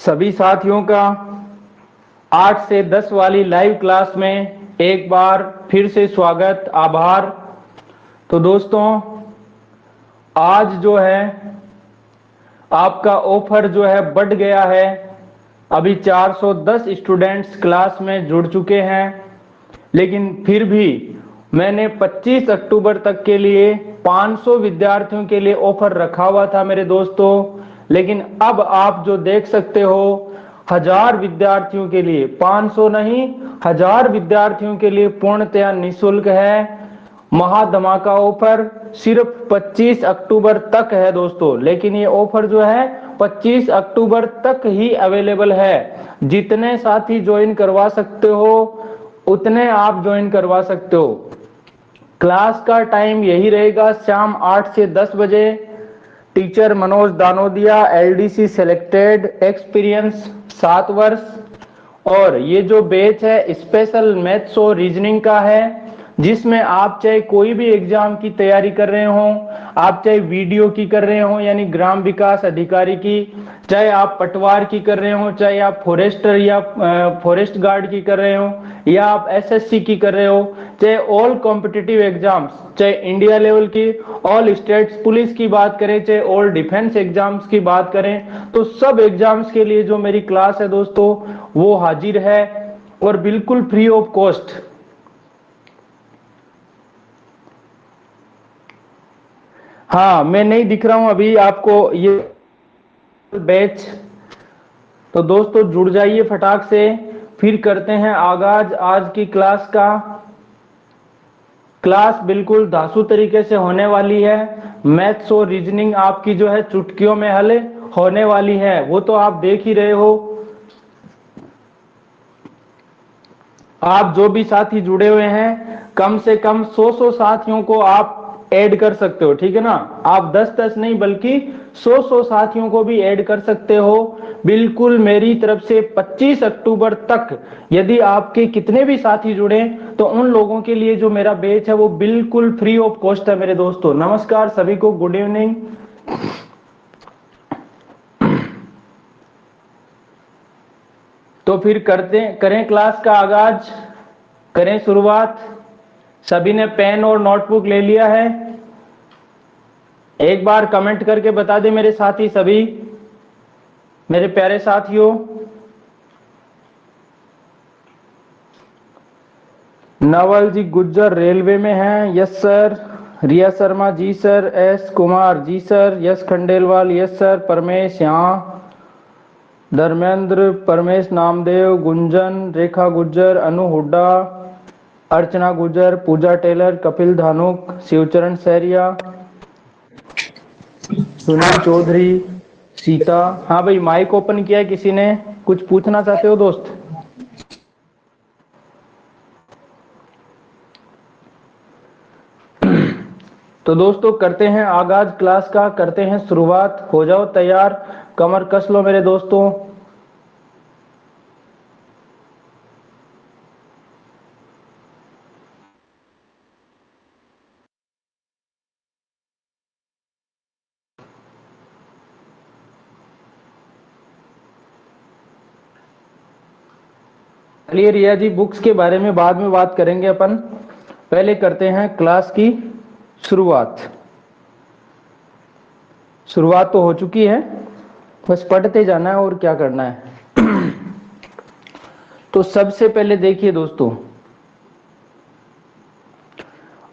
सभी साथियों का 8 से 10 वाली लाइव क्लास में एक बार फिर से स्वागत, आभार। तो दोस्तों, आज जो है आपका ऑफर जो है बढ़ गया है। अभी 410 स्टूडेंट्स क्लास में जुड़ चुके हैं, लेकिन फिर भी मैंने 25 अक्टूबर तक के लिए 500 विद्यार्थियों के लिए ऑफर रखा हुआ था मेरे दोस्तों। लेकिन अब आप जो देख सकते हो, 1000 विद्यार्थियों के लिए, 500 नहीं 1000 विद्यार्थियों के लिए पूर्णतया निःशुल्क है। महाधमाका ऑफर सिर्फ 25 अक्टूबर तक है दोस्तों, लेकिन ये ऑफर जो है 25 अक्टूबर तक ही अवेलेबल है। जितने साथी ज्वाइन करवा सकते हो उतने आप ज्वाइन करवा सकते हो। क्लास का टाइम यही रहेगा, शाम 8 से 10 बजे। Teacher Manoj Danodiya, LDC selected, experience 7 वर्ष। और ये जो बैच है स्पेशल मैथ्स और रीजनिंग का है, जिसमें आप चाहे कोई भी एग्जाम की तैयारी कर रहे हो, आप चाहे वीडियो की कर रहे हो यानी ग्राम विकास अधिकारी की, चाहे आप पटवार की कर रहे हो, चाहे आप फॉरेस्टर या फॉरेस्ट गार्ड की कर रहे हो, या आप एसएससी की कर रहे हो, चाहे ऑल कॉम्पिटिटिव एग्जाम्स, चाहे इंडिया लेवल की, ऑल स्टेट्स पुलिस की बात करें, चाहे ऑल डिफेंस एग्जाम्स की बात करें, तो सब एग्जाम्स के लिए जो मेरी क्लास है दोस्तों वो हाजिर है और बिल्कुल फ्री ऑफ कॉस्ट। हाँ, मैं नहीं दिख रहा हूं अभी आपको ये बैच। तो दोस्तों जुड़ जाइए फटाक से, फिर करते हैं आगाज आज की क्लास का। क्लास बिल्कुल धांसू तरीके से होने वाली है। मैथ्स और रीजनिंग आपकी जो है चुटकियों में हल होने वाली है, वो तो आप देख ही रहे हो। आप जो भी साथी जुड़े हुए हैं, कम से कम 100 साथियों को आप ऐड कर सकते हो, ठीक है ना। आप 10 नहीं बल्कि 100 साथियों को भी ऐड कर सकते हो। बिल्कुल मेरी तरफ से 25 अक्टूबर तक यदि आपके कितने भी साथी जुड़े तो उन लोगों के लिए जो मेरा बैच है वो बिल्कुल फ्री ऑफ कॉस्ट है मेरे दोस्तों। नमस्कार सभी को, गुड इवनिंग। तो फिर करें क्लास का आगाज, करें शुरुआत। सभी ने पेन और नोटबुक ले लिया है? एक बार कमेंट करके बता दें मेरे साथी, सभी मेरे प्यारे साथियों। नवल जी गुज्जर रेलवे में हैं, yes sir. Riya Sharma ji sir. S Kumar ji sir. Yes Khandelwal yes sir. Paramesh यहाँ। धर्मेंद्र, परमेश नामदेव, गुंजन, रेखा गुज्जर, अनु हुड्डा, अर्चना गुज्जर, पूजा टेलर, कपिल धानुक, शिवचरण सैरिया, सुनील चौधरी, सीता। हाँ भाई, माइक ओपन किया है किसी ने? कुछ पूछना चाहते हो दोस्त? तो दोस्तों करते हैं आगाज क्लास का, करते हैं शुरुआत। हो जाओ तैयार, कमर कस लो मेरे दोस्तों। चलिए रिया जी, बुक्स के बारे में बाद में बात करेंगे अपन, पहले करते हैं क्लास की शुरुआत। शुरुआत तो हो चुकी है, बस पढ़ते जाना है और क्या करना है। तो सबसे पहले देखिए दोस्तों,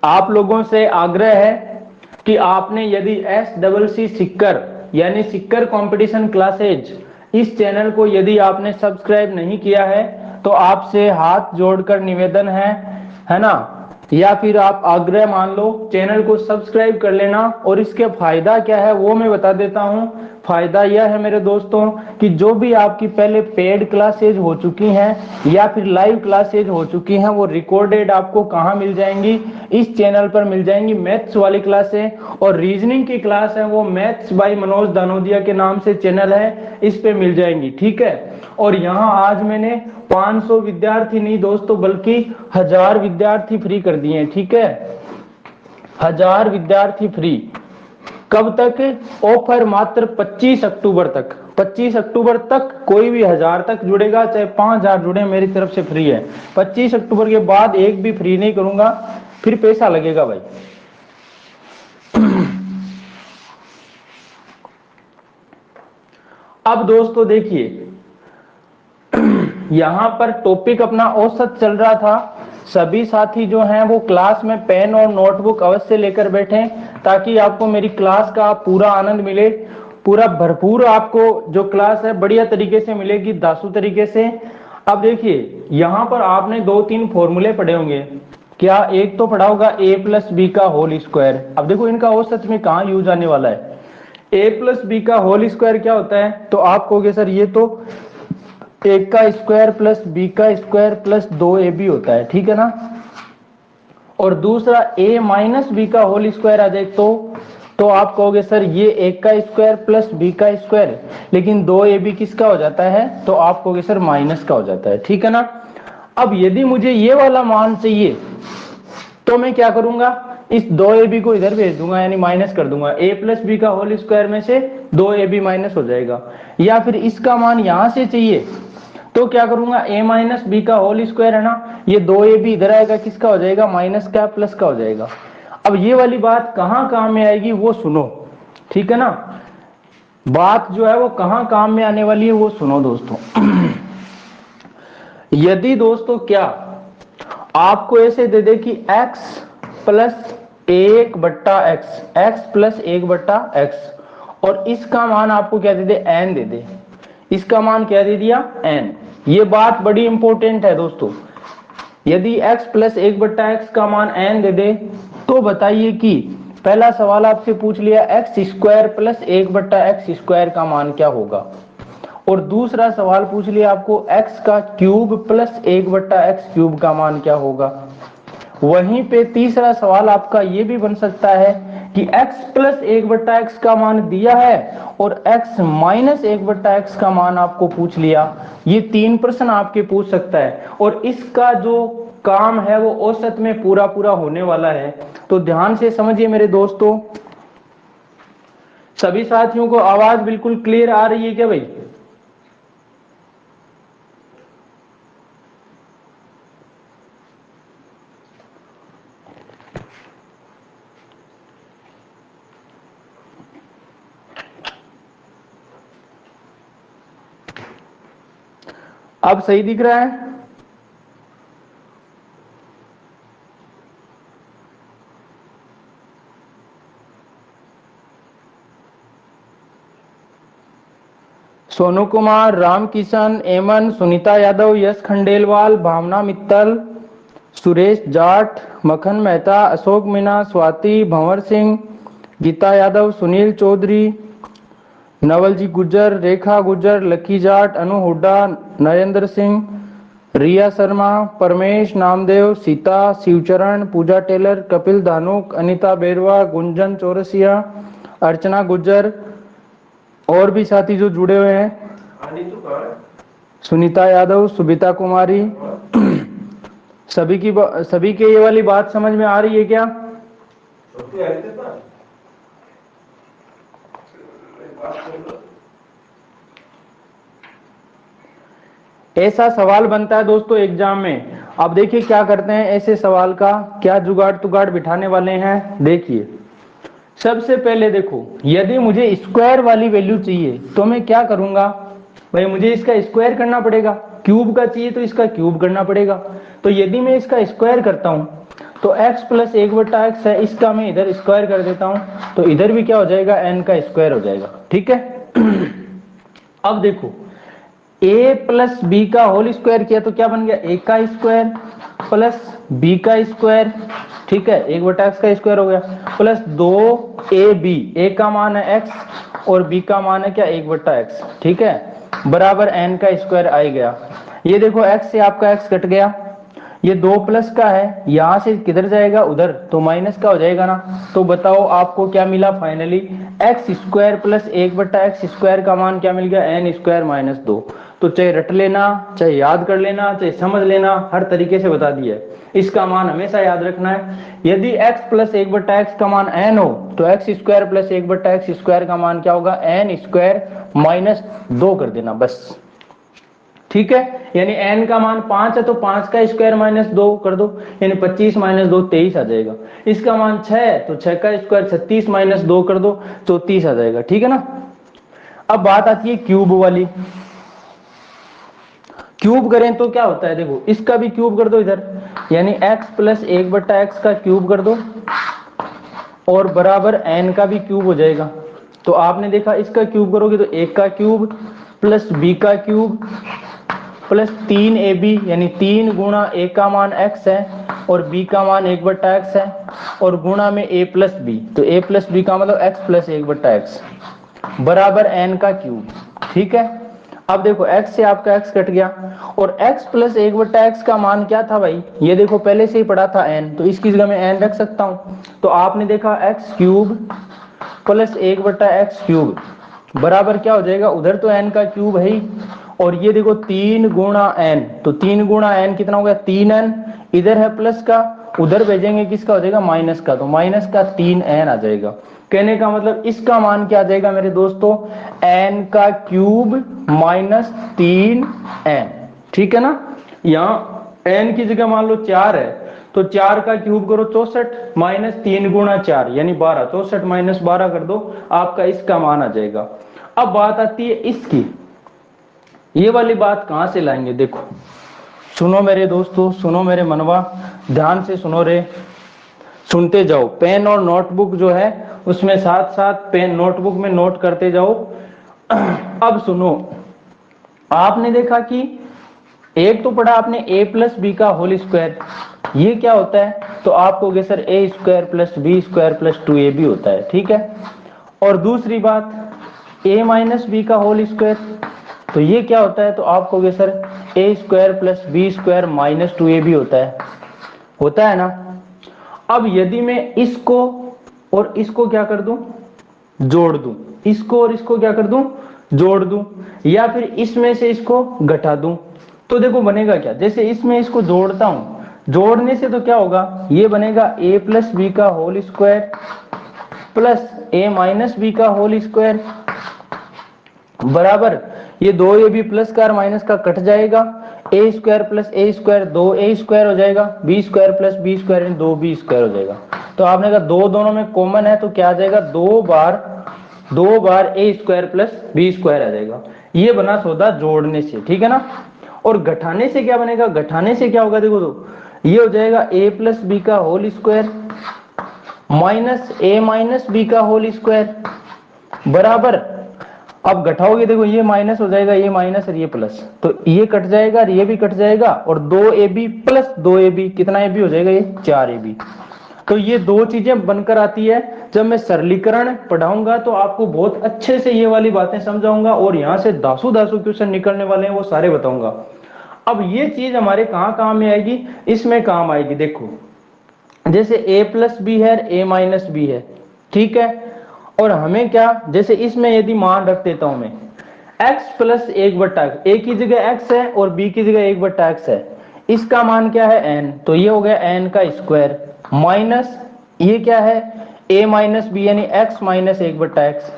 आप लोगों से आग्रह है कि आपने यदि SCC सिक्कर यानी सिक्कर कंपटीशन क्लासेज इस चैनल को यदि आपने सब्सक्राइब नहीं किया है तो आपसे हाथ जोड़कर निवेदन है ना, या फिर आप आग्रह मान लो, चैनल को सब्सक्राइब कर लेना। और इसके फायदा क्या है वो मैं बता देता हूं। फायदा यह है मेरे दोस्तों कि जो भी आपकी पहले पेड क्लासेज हो चुकी हैं या फिर लाइव क्लासेज हो चुकी हैं वो रिकॉर्डेड आपको कहां मिल जाएंगी? इस चैनल पर मिल जाएंगी। मैथ्स वाली क्लासें और रीजनिंग की क्लास है वो मैथ्स बाय मनोज दानोदिया के नाम से चैनल है, इस पे मिल जाएंगी, ठीक है। और यहाँ आज मैंने 500 विद्यार्थी नहीं दोस्तों बल्कि 1000 विद्यार्थी फ्री कर दिए हैं, ठीक है। 1000 विद्यार्थी फ्री। कब तक? ऑफर मात्र 25 अक्टूबर तक। 25 अक्टूबर तक कोई भी 1000 तक जुड़ेगा, चाहे 5000 जुड़े, मेरी तरफ से फ्री है। 25 अक्टूबर के बाद एक भी फ्री नहीं करूंगा, फिर पैसा लगेगा भाई। अब दोस्तों देखिए, यहां पर टॉपिक अपना औसत चल रहा था। सभी साथी जो हैं वो क्लास में पेन और नोटबुक अवश्य लेकर बैठें, ताकि आपको मेरी क्लास का पूरा आनंद मिले, पूरा भरपूर आपको जो क्लास है बढ़िया तरीके से मिलेगी, दासू तरीके से। अब देखिए, यहां पर आपने 2-3 फॉर्मूले पढ़े होंगे। क्या? एक तो पढ़ा होगा a प्लस बी का होल स्क्वायर। अब देखो इनका औसत में कहां यूज आने वाला है। a प्लस बी का होल स्क्वायर क्या होता है? तो आप कहोगे सर ये तो एक का स्क्वायर प्लस बी का स्क्वायर प्लस 2ab होता है, ठीक है ना। और दूसरा a माइनस बी का होल स्क्वायर आ जाए तो आप कहोगे सर ये एक का स्क्वायर प्लस बी का स्क्वायर, लेकिन 2ab किसका हो जाता है? तो आप कहोगे सर माइनस का हो जाता है, ठीक है ना। अब यदि मुझे ये वाला मान चाहिए तो मैं क्या करूंगा, इस 2ab को इधर भेज दूंगा, यानी माइनस कर दूंगा। a प्लस बी का होल स्क्वायर में से 2ab माइनस हो जाएगा। या फिर इसका मान यहां से चाहिए तो क्या करूंगा, a माइनस बी का होल स्क्वायर है ना, ये 2ab इधर आएगा, किसका हो जाएगा? माइनस का, प्लस का हो जाएगा। अब ये वाली बात कहां काम में आएगी वो सुनो, ठीक है ना। बात जो है वो कहां काम में आने वाली है वो सुनो दोस्तों। यदि दोस्तों क्या आपको ऐसे दे दे कि x plus 1/x, x plus 1/x, और इसका मान आपको क्या दे दे? n दे दे। इसका मान क्या दे दिया? n। ये बात बड़ी इंपॉर्टेंट है दोस्तों। यदि x प्लस 1/x का मान n दे दे तो बताइए कि पहला सवाल आपसे पूछ लिया x square plus 1/x square का मान क्या होगा, और दूसरा सवाल पूछ लिया आपको x का क्यूब प्लस 1/x क्यूब का मान क्या होगा। वहीं पे तीसरा सवाल आपका ये भी बन सकता है कि x प्लस 1/x का मान दिया है और x माइनस 1/x का मान आपको पूछ लिया। ये 3 प्रश्न आपके पूछ सकता है, और इसका जो काम है वो औसत में पूरा पूरा होने वाला है। तो ध्यान से समझिए मेरे दोस्तों। सभी साथियों को आवाज बिल्कुल क्लियर आ रही है क्या भाई? अब सही दिख रहा है? सोनू कुमार, राम किशन, एमन, सुनीता यादव, यश खंडेलवाल, भावना मित्तल, सुरेश जाट, मखन मेहता, अशोक मीना, स्वाति, भंवर सिंह, गीता यादव, सुनील चौधरी, नवलजी गुज्जर, रेखा गुज्जर, लकी जाट, अनु हुड्डा, नरेंद्र सिंह, रिया शर्मा, परमेश नामदेव, सीता, शिवचरण, पूजा टेलर, कपिल धानुक, अनिता बेरवा, गुंजन चौरसिया, अर्चना गुज्जर, और भी साथी जो जुड़े हुए हैं, सुनीता यादव, सुबिता कुमारी। सभी के ये वाली बात समझ में आ रही है क्या? ऐसा सवाल बनता है दोस्तों एग्जाम में। अब देखिए क्या करते हैं, ऐसे सवाल का क्या जुगाड़ तुगाड़ बिठाने वाले हैं। देखिए सबसे पहले देखो, यदि मुझे स्क्वायर वाली वैल्यू चाहिए तो मैं क्या करूंगा भाई, मुझे इसका स्क्वायर करना पड़ेगा। क्यूब का चाहिए तो इसका क्यूब करना पड़ेगा। तो यदि मैं इसका स्क्वायर करता हूं तो x प्लस 1/x है, इसका मैं इधर स्क्वायर कर देता हूं तो इधर भी क्या हो जाएगा, n का स्क्वायर हो जाएगा, ठीक है। अब देखो a प्लस बी का होल स्क्वायर किया तो क्या बन गया, a का स्क्वायर प्लस b का स्क्वायर, ठीक है, 1/x का स्क्वायर हो गया, प्लस 2ab, a का मान है x और b का मान है क्या, 1/x, ठीक है, बराबर n का स्क्वायर आ गया। ये देखो x से आपका x कट गया, ये 2 प्लस का है, यहां से किधर जाएगा, उधर, तो माइनस का हो जाएगा ना। तो बताओ आपको क्या मिला finally, x square plus 1/x square का मान क्या मिल गया, n स्क्वायर माइनस 2। तो चाहे रट लेना, चाहे याद कर लेना, चाहे समझ लेना, हर तरीके से बता दिया है। इसका मान हमेशा याद रखना है। यदि x प्लस 1/x का मान n हो तो x square plus 1/x square का मान क्या होगा, n स्क्वायर माइनस 2 कर देना बस। ठीक है, यानी n का मान 5 है तो 5 का स्क्वायर माइनस 2 कर दो, यानी 25 माइनस 2 23 आ जाएगा। इसका मान 6 है तो 6 का स्क्वायर 36 माइनस 2 कर दो, 34 आ जाएगा। ठीक है ना। अब बात आती है क्यूब वाली। क्यूब करें तो क्या होता है, देखो इसका भी क्यूब कर दो इधर, यानी x प्लस 1/x का क्यूब कर दो और बराबर n का भी क्यूब हो जाएगा। तो आपने देखा इसका क्यूब करोगे तो 1 का क्यूब प्लस b का क्यूब प्लस 3ab, यानी 3 गुणा a का मान x है और b का मान 1/x है और गुणा में a प्लस b, तो a प्लस b का मतलब x प्लस 1/x बराबर n का क्यूब। ठीक है, अब देखो x से आपका x कट गया और x प्लस 1/x का मान क्या था भाई, ये देखो पहले से ही पढ़ा था n, तो इसकी जगह मैं n रख सकता हूं। तो आपने देखा x cube plus 1/x cube बराबर क्या हो जाएगा, उधर तो n का क्यूब है ही, और ये देखो 3 गुणा n, तो 3 गुणा n कितना हो गया 3n, इधर है प्लस का, उधर भेजेंगे किसका हो जाएगा माइनस का, तो माइनस का 3n आ जाएगा। कहने का मतलब इसका मान क्या आ जाएगा मेरे दोस्तों, n का क्यूब माइनस 3n। ठीक है ना। यहाँ n की जगह मान लो 4 है तो 4 का क्यूब करो 64 माइनस 3 गुणा 4 यानी 12, 64 माइनस 12 कर दो, आपका इसका मान आ जाएगा। अब बात आती है इसकी, ये वाली बात कहां से लाएंगे, देखो सुनो मेरे दोस्तों, सुनो मेरे मनवा, ध्यान से सुनो रे, सुनते जाओ। पेन और नोटबुक जो है उसमें साथ साथ पेन नोटबुक में नोट करते जाओ। अब सुनो, आपने देखा कि एक तो पढ़ा आपने a प्लस बी का होल स्क्वायर, ये क्या होता है, तो आप कहोगे sir a square plus b square plus 2ab होता है। ठीक है, और दूसरी बात a माइनस बी का होल स्क्वायर, तो ये क्या होता है, तो आप कहोगे sir a square plus b square minus 2ab होता है ना। अब यदि मैं इसको और इसको क्या कर दूं, जोड़ दूं, इसको और इसको क्या कर दूं, जोड़ दूं, या फिर इसमें से इसको घटा दूं, तो देखो बनेगा क्या, जैसे इसमें इसको जोड़ता हूं, जोड़ने से तो क्या होगा, ये बनेगा a प्लस बी का whole square plus a minus b का होल स्क्वायर बराबर, ये 2ab प्लस का और माइनस का कट जाएगा, a square plus a square 2a square हो जाएगा, b square plus b square 2b square हो जाएगा। तो आपने कहा दो दोनों में कॉमन है तो क्या आ जाएगा, दो बार a square plus b square आ जाएगा। ये बना सौदा जोड़ने से। ठीक है ना। और घटाने से क्या बनेगा, घटाने से क्या होगा, देखो तो ये हो जाएगा a प्लस बी का whole square minus a minus b का होल स्क्वायर बराबर, अब घटाओगे देखो ये माइनस हो जाएगा, ये माइनस और ये प्लस, तो ये कट जाएगा और ये भी कट जाएगा, और 2ab प्लस 2ab कितना ab हो जाएगा, ये 4ab। तो ये दो चीजें बनकर आती है। जब मैं सरलीकरण पढ़ाऊंगा तो आपको बहुत अच्छे से ये वाली बातें समझाऊंगा और यहाँ से दासू क्वेश्चन निकलने वाले हैं वो सारे बताऊंगा। अब ये चीज हमारे कहाँ काम में आएगी, इसमें काम आएगी। देखो जैसे a प्लस बी है, a माइनस बी है, ठीक है, और हमें क्या, जैसे इसमें यदि मान रख देता हूं मैं x प्लस 1/x, a की जगह x है और b की जगह 1/x है, इसका मान क्या है n, तो ये हो गया n का स्क्वायर माइनस ये क्या है a माइनस बी यानी x माइनस 1/x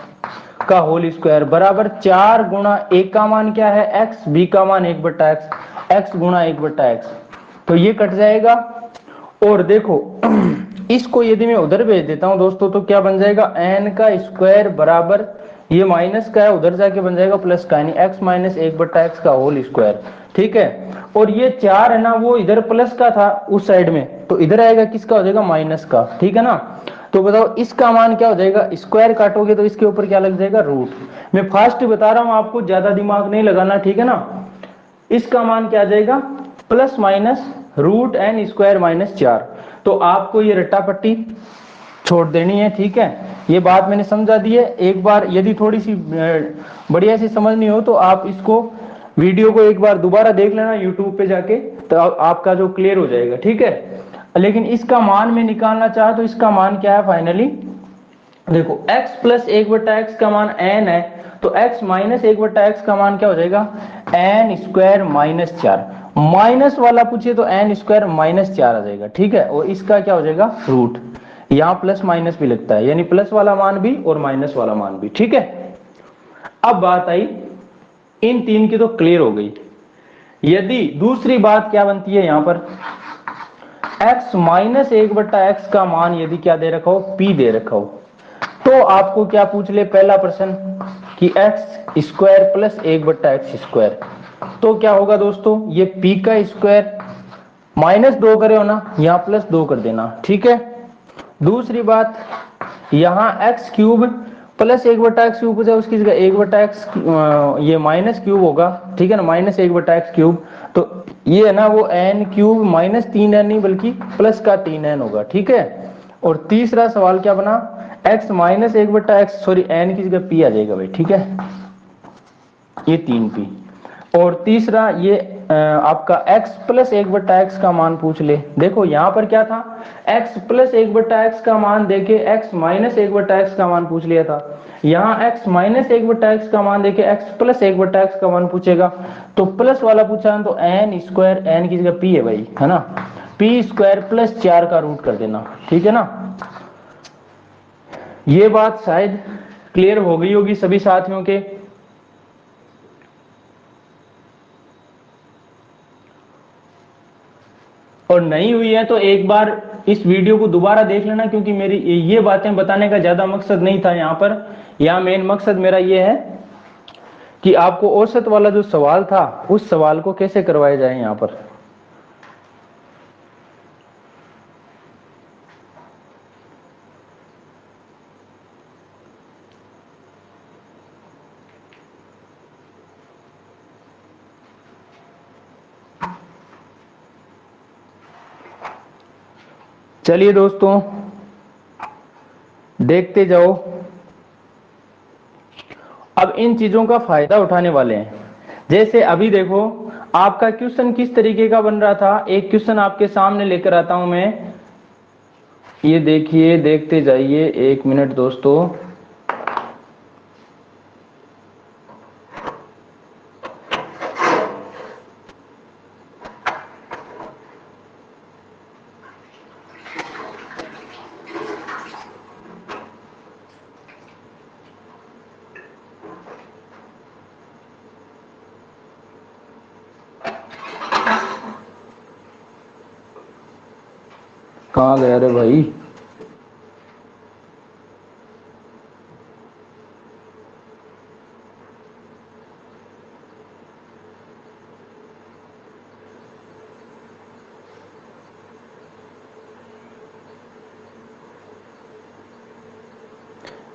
का होल स्क्वायर बराबर 4 गुणा a का मान क्या है x, b का मान 1/x, x गुणा 1/x, तो ये कट जाएगा। और देखो इसको यदि मैं उधर भेज देता हूं दोस्तों तो क्या बन जाएगा, n का स्क्वायर बराबर ये माइनस का है उधर जाके बन जाएगा प्लस का, यानी x माइनस 1/x का होल स्क्वायर। ठीक है, और ये 4 है ना वो इधर प्लस का था उस साइड में, तो इधर आएगा किसका हो जाएगा माइनस का। ठीक है ना। तो बताओ इसका मान क्या हो जाएगा, स्क्वायर काटोगे तो इसके ऊपर क्या लग जाएगा रूट। मैं फास्ट बता रहा हूं आपको, ज्यादा दिमाग नहीं लगाना। ठीक है ना। इसका मान क्या आ जाएगा plus minus root n square minus 4। तो आपको ये रट्टा पट्टी छोड़ देनी है। ठीक है, ये बात मैंने समझा दी है। एक बार यदि थोड़ी सी बढ़िया सी समझनी हो तो आप इसको वीडियो को एक बार दोबारा देख लेना यूट्यूब पे जाके, तो आपका जो क्लियर हो जाएगा। ठीक है, लेकिन इसका मान में निकालना चाहे तो इसका मान क्या है फाइनली, देखो x प्लस 1/x का मान n है, तो x माइनस 1/x का मान क्या हो जाएगा एन स्क्वायर माइनस 4, माइनस वाला पूछिए तो एन स्क्वायर माइनस 4 आ जाएगा, ठीक है। और इसका क्या हो जाएगा, रूट। यहां प्लस माइनस भी लगता है, यानी प्लस वाला मान भी और माइनस वाला मान भी, ठीक है। अब बात आई इन तीन की तो क्लियर हो गई। यदि दूसरी बात क्या बनती है यहां पर, x माइनस 1/x का मान यदि क्या दे रखा हो, p दे रखा हो, तो आपको क्या पूछ ले, पहला प्रश्न कि x square plus 1/x square, तो क्या होगा दोस्तों, ये p का स्क्वायर माइनस 2 करे हो ना, यहां प्लस 2 कर देना, ठीक है। दूसरी बात, यहां x cube plus 1/x cube हो जाए, उसकी जगह 1/x ये माइनस क्यूब होगा, ठीक है ना, माइनस 1/x क्यूब, तो ये है ना वो n क्यूब माइनस 3n नहीं बल्कि प्लस का 3n होगा, ठीक है। और तीसरा सवाल क्या बना, x minus 1/x, sorry n की जगह p आ जाएगा भाई, ठीक है, ये 3p। और तीसरा ये आपका x प्लस 1/x का मान पूछ ले। देखो यहां पर क्या था, x प्लस 1/x का मान देके x माइनस 1/x का मान पूछ लिया था, यहाँ x माइनस 1/x का मान देके x प्लस 1/x का मान पूछेगा, तो प्लस वाला पूछा तो n स्क्वायर, n की जगह p है भाई, है ना, p स्क्वायर प्लस 4 का रूट कर देना, ठीक है ना। ये बात शायद क्लियर हो गई होगी सभी साथियों के। और नहीं हुई है तो एक बार इस वीडियो को दोबारा देख लेना, क्योंकि मेरी ये बातें बताने का ज्यादा मकसद नहीं था यहाँ पर। यहाँ मेन मकसद मेरा ये है कि आपको औसत वाला जो सवाल था उस सवाल को कैसे करवाया जाए यहाँ पर। चलिए दोस्तों देखते जाओ, अब इन चीजों का फायदा उठाने वाले हैं। जैसे अभी देखो आपका क्वेश्चन किस तरीके का बन रहा था, एक क्वेश्चन आपके सामने लेकर आता हूं मैं, ये देखिए, देखते जाइए, 1 मिनट दोस्तों। कहाँ गया रे भाई,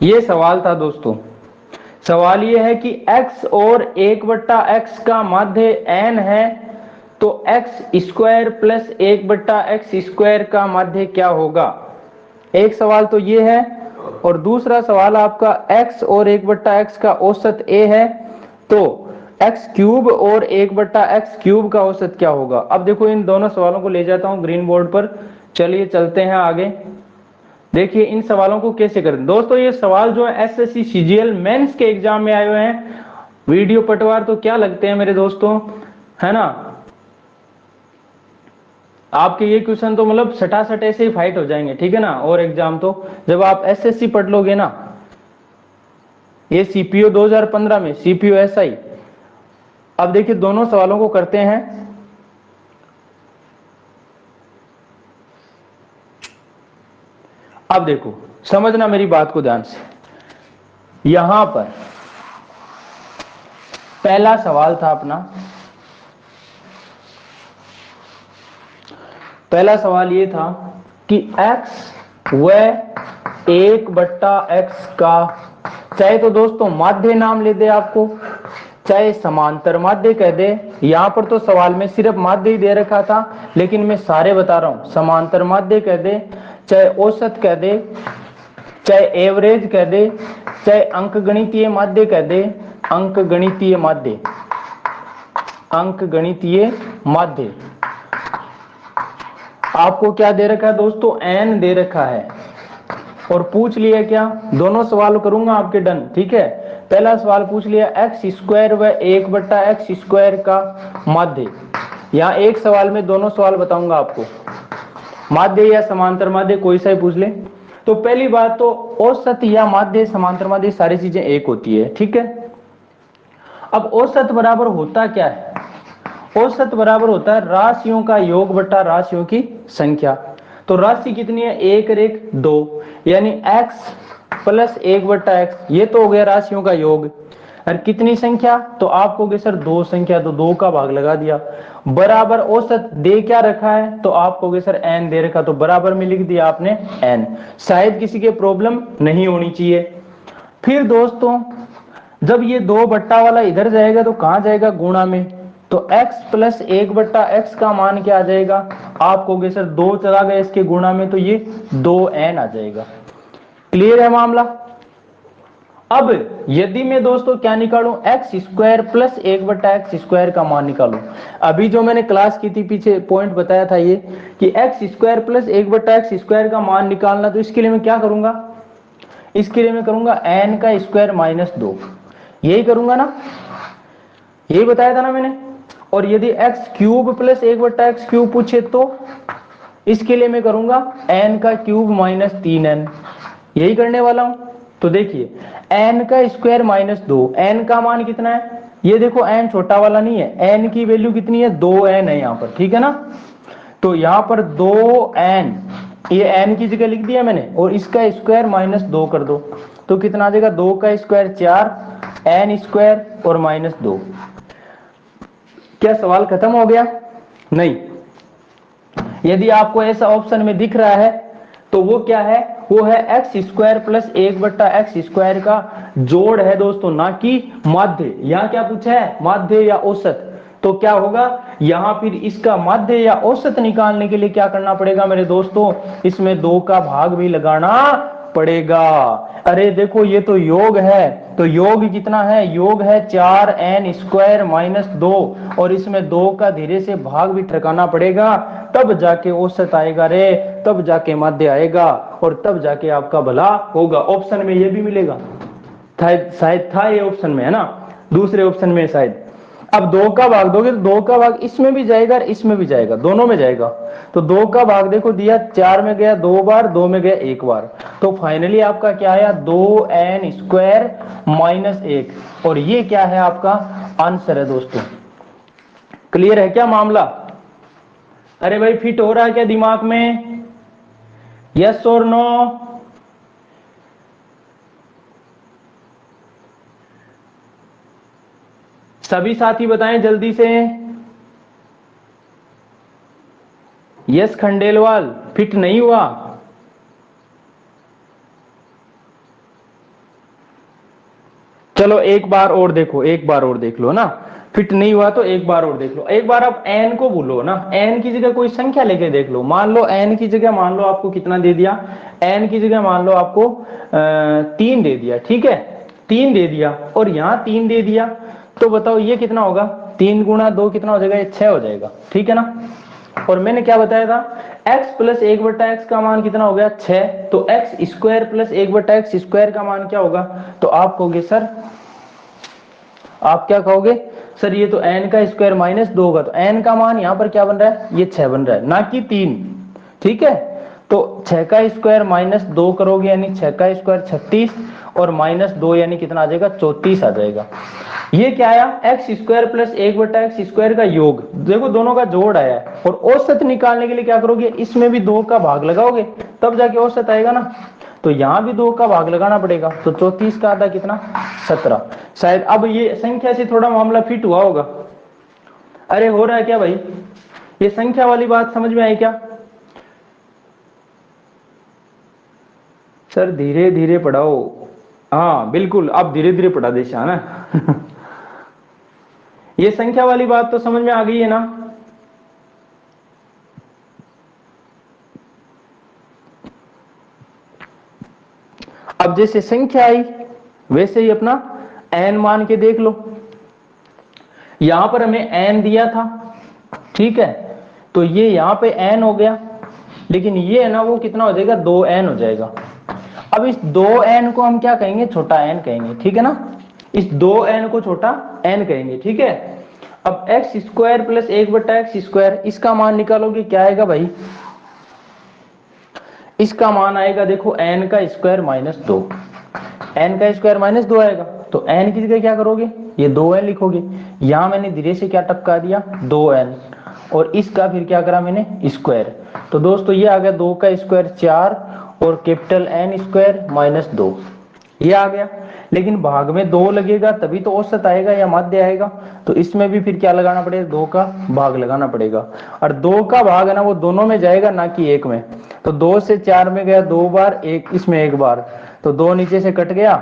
ये सवाल था दोस्तों। सवाल ये है कि x और 1/x का माध्य n है, तो x square plus 1/x square का माध्य क्या होगा। एक सवाल तो ये है, और दूसरा सवाल आपका x और 1/x का औसत a है, तो x क्यूब और 1/x क्यूब का औसत क्या होगा। अब देखो इन दोनों सवालों को ले जाता हूं ग्रीन बोर्ड पर, चलिए चलते हैं आगे। देखिए इन सवालों को कैसे करें दोस्तों। ये सवाल जो है एसएससी सीजीएल मेंस के एग्जाम में आए हुए हैं, वीडियो पटवार तो क्या लगते हैं मेरे दोस्तों, है ना। आपके ये क्वेश्चन तो मतलब सटासट ऐसे ही फाइट हो जाएंगे, ठीक है ना। और एग्जाम तो जब आप एसएससी पढ़ लोगे ना, ये सीपीओ 2015 में सीपीओ एसआई। अब देखिए दोनों सवालों को करते हैं। अब देखो समझना मेरी बात को ध्यान से, यहां पर पहला सवाल था अपना, पहला सवाल ये था कि x व 1/x का, चाहे तो दोस्तों माध्य नाम ले दे आपको, चाहे समांतर माध्य कह दे। यहां पर तो सवाल में सिर्फ माध्य ही दे रखा था, लेकिन मैं सारे बता रहा हूं। समांतर माध्य कह दे, चाहे औसत कह दे, चाहे एवरेज कह दे, चाहे अंकगणितीय माध्य कह दे, अंकगणितीय माध्य, अंकगणितीय माध्य। आपको क्या दे रखा है दोस्तों, n दे रखा है, और पूछ लिया क्या, दोनों सवाल करूंगा आपके डन, ठीक है। पहला सवाल पूछ लिया एक्स स्क्वायर व 1/x² का माध्य। यहाँ एक सवाल में दोनों सवाल बताऊंगा आपको, माध्य या समांतर माध्य कोई सा ही पूछ ले। तो पहली बात तो औसत या माध्य समांतर माध्य सारी चीजें एक होती है, ठीक है। अब औसत बराबर होता क्या है? औसत बराबर होता है राशियों का योग बटा राशियों की संख्या। तो राशि कितनी है? 1 और 1 2, यानी x प्लस 1/x, ये तो हो गया राशियों का योग। और कितनी संख्या? तो आप कहोगे सर 2 संख्या, तो 2 का भाग लगा दिया। बराबर औसत दे क्या रखा है? तो आप कहोगे सर n दे रखा, तो बराबर में लिख दिया आपने n। शायद किसी के प्रॉब्लम नहीं होनी चाहिए। फिर दोस्तों जब ये 2 बट्टा वाला इधर जाएगा तो कहां जाएगा? गुणा में। तो x प्लस 1/x का मान क्या आ जाएगा? आप कहोगे सर 2 चला गया इसके गुणा में, तो ये 2n आ जाएगा। क्लियर है मामला? अब यदि मैं दोस्तों क्या निकालूं? x² प्लस 1/x² का मान निकालूं। अभी जो मैंने क्लास की थी पीछे पॉइंट बताया था ये कि x² प्लस 1/x² का मान निकालना, तो इसके लिए मैं क्या करूंगा? इसके लिए मैं करूंगा n का स्क्वायर माइनस 2, यही करूंगा ना, यही बताया था ना मैंने। और यदि x³ प्लस 1/x³ पूछे तो इसके लिए मैं करूंगा n का क्यूब माइनस 3n, यही करने वाला हूं। तो देखिए n का स्क्वायर माइनस 2, n का मान कितना है? ये देखो n छोटा वाला नहीं है, n की वैल्यू कितनी है? 2n है यहां पर, ठीक है ना। तो यहां पर 2n, ये n की जगह लिख दिया मैंने, और इसका स्क्वायर माइनस 2 कर दो, तो कितना आ जाएगा? 2 का स्क्वायर 4, n स्क्वायर और माइनस 2। क्या सवाल खत्म हो गया? नहीं। यदि आपको ऐसा ऑप्शन में दिख रहा है तो वो क्या है? वो है x² प्लस 1/x² का जोड़ है दोस्तों, ना कि माध्य। यहां क्या पूछा है? माध्य या औसत। तो क्या होगा यहां? फिर इसका माध्य या औसत निकालने के लिए क्या करना पड़ेगा मेरे दोस्तों? इसमें 2 का भाग भी लगाना पड़ेगा। अरे देखो ये तो योग है, तो योग कितना है? योग है 4n² माइनस 2, और इसमें 2 का धीरे से भाग भी ठकाना पड़ेगा, तब जाके औसत आएगा रे, तब जाके माध्य आएगा, और तब जाके आपका भला होगा। ऑप्शन में ये भी मिलेगा, शायद था ये ऑप्शन में, है ना, दूसरे ऑप्शन में शायद। अब 2 का भाग दोगे तो 2 का भाग इसमें भी जाएगा और इसमें भी जाएगा, दोनों में जाएगा। तो 2 का भाग देखो दिया, 4 में गया 2 बार, 2 में गया 1 बार, तो फाइनली आपका क्या आया? 2n² माइनस 1, और ये क्या है? आपका आंसर है दोस्तों। क्लियर है क्या मामला? अरे भाई फिट हो रहा है क्या दिमाग में? यस और नो? सभी साथी बताएं जल्दी से। यस खंडेलवाल, फिट नहीं हुआ? चलो एक बार और देखो, एक बार और देख लो ना। फिट नहीं हुआ तो एक बार और देख लो। एक बार आप n को भूलो ना, n की जगह कोई संख्या लेके देख लो। मान लो n की जगह मान लो आपको कितना दे दिया? n की जगह मान लो आपको 3 दे दिया, ठीक है, 3 दे दिया, और यहाँ 3 दे दिया, तो बताओ ये कितना होगा? 3 गुणा 2 कितना हो जाएगा? ये 6 हो जाएगा, ठीक है ना। और मैंने क्या बताया था? x प्लस 1/x का मान कितना हो गया? 6। तो x² प्लस 1/x² का मान क्या होगा? तो आप कहोगे सर, आप क्या कहोगे? सर ये तो n का स्क्वायर माइनस 2 होगा, तो n का मान यहाँ पर क्या बन रहा है? ये 6 बन रहा है, ना कि 3, ठीक है। तो 6 का स्क्वायर माइनस 2 करोगे, यानी 6 का स्क्वायर 36, और माइनस 2 यानी कितना आ जाएगा? 34 आ जाएगा। ये क्या आया? x² प्लस 1/x² का योग, देखो दोनों का जोड़ आया है। और औसत निकालने के लिए क्या करोगे? इसमें भी 2 का भाग लगाओगे, तब जाके औसत आएगा ना। तो यहां भी 2 का भाग लगाना पड़ेगा, तो 34 का आधा कितना? 17। शायद अब ये संख्या से थोड़ा मामला फिट हुआ होगा। अरे हो रहा है क्या भाई? ये संख्या वाली बात समझ में आई क्या? सर धीरे धीरे पढ़ाओ। हाँ बिल्कुल, आप धीरे धीरे पढ़ा दे शाह ना। ये संख्या वाली बात तो समझ में आ गई है ना? अब जैसे संख्या आई वैसे ही अपना n मान के देख लो। यहां पर हमें n दिया था, ठीक है, तो ये यहां पे n हो गया, लेकिन ये है ना वो कितना हो जाएगा? 2n हो जाएगा। अब इस 2n को हम क्या कहेंगे? छोटा n कहेंगे, ठीक है ना। इस 2n को छोटा n करेंगे, ठीक है। अब एक्स स्क्वायर प्लस 1/x², इसका मान निकालोगे, क्या आएगा भाई, इसका मान आएगा देखो n का स्क्वायर माइनस 2, n का स्क्वायर माइनस 2 आएगा। तो n की जगह क्या करोगे, ये 2n लिखोगे। यहां मैंने धीरे से क्या टपका दिया, 2n, और इसका फिर क्या करा मैंने, स्क्वायर। तो दोस्तों ये आ गया 2 का स्क्वायर 4 और कैपिटल N स्क्वायर माइनस 2, ये आ गया। लेकिन भाग में 2 लगेगा तभी तो औसत आएगा या माध्य आएगा। तो इसमें भी फिर क्या लगाना पड़ेगा, 2 का भाग लगाना पड़ेगा। और 2 का भाग है ना वो दोनों में जाएगा, ना कि एक में। तो 2 से 4 में गया 2 बार, एक इसमें 1 बार, तो 2 नीचे से कट गया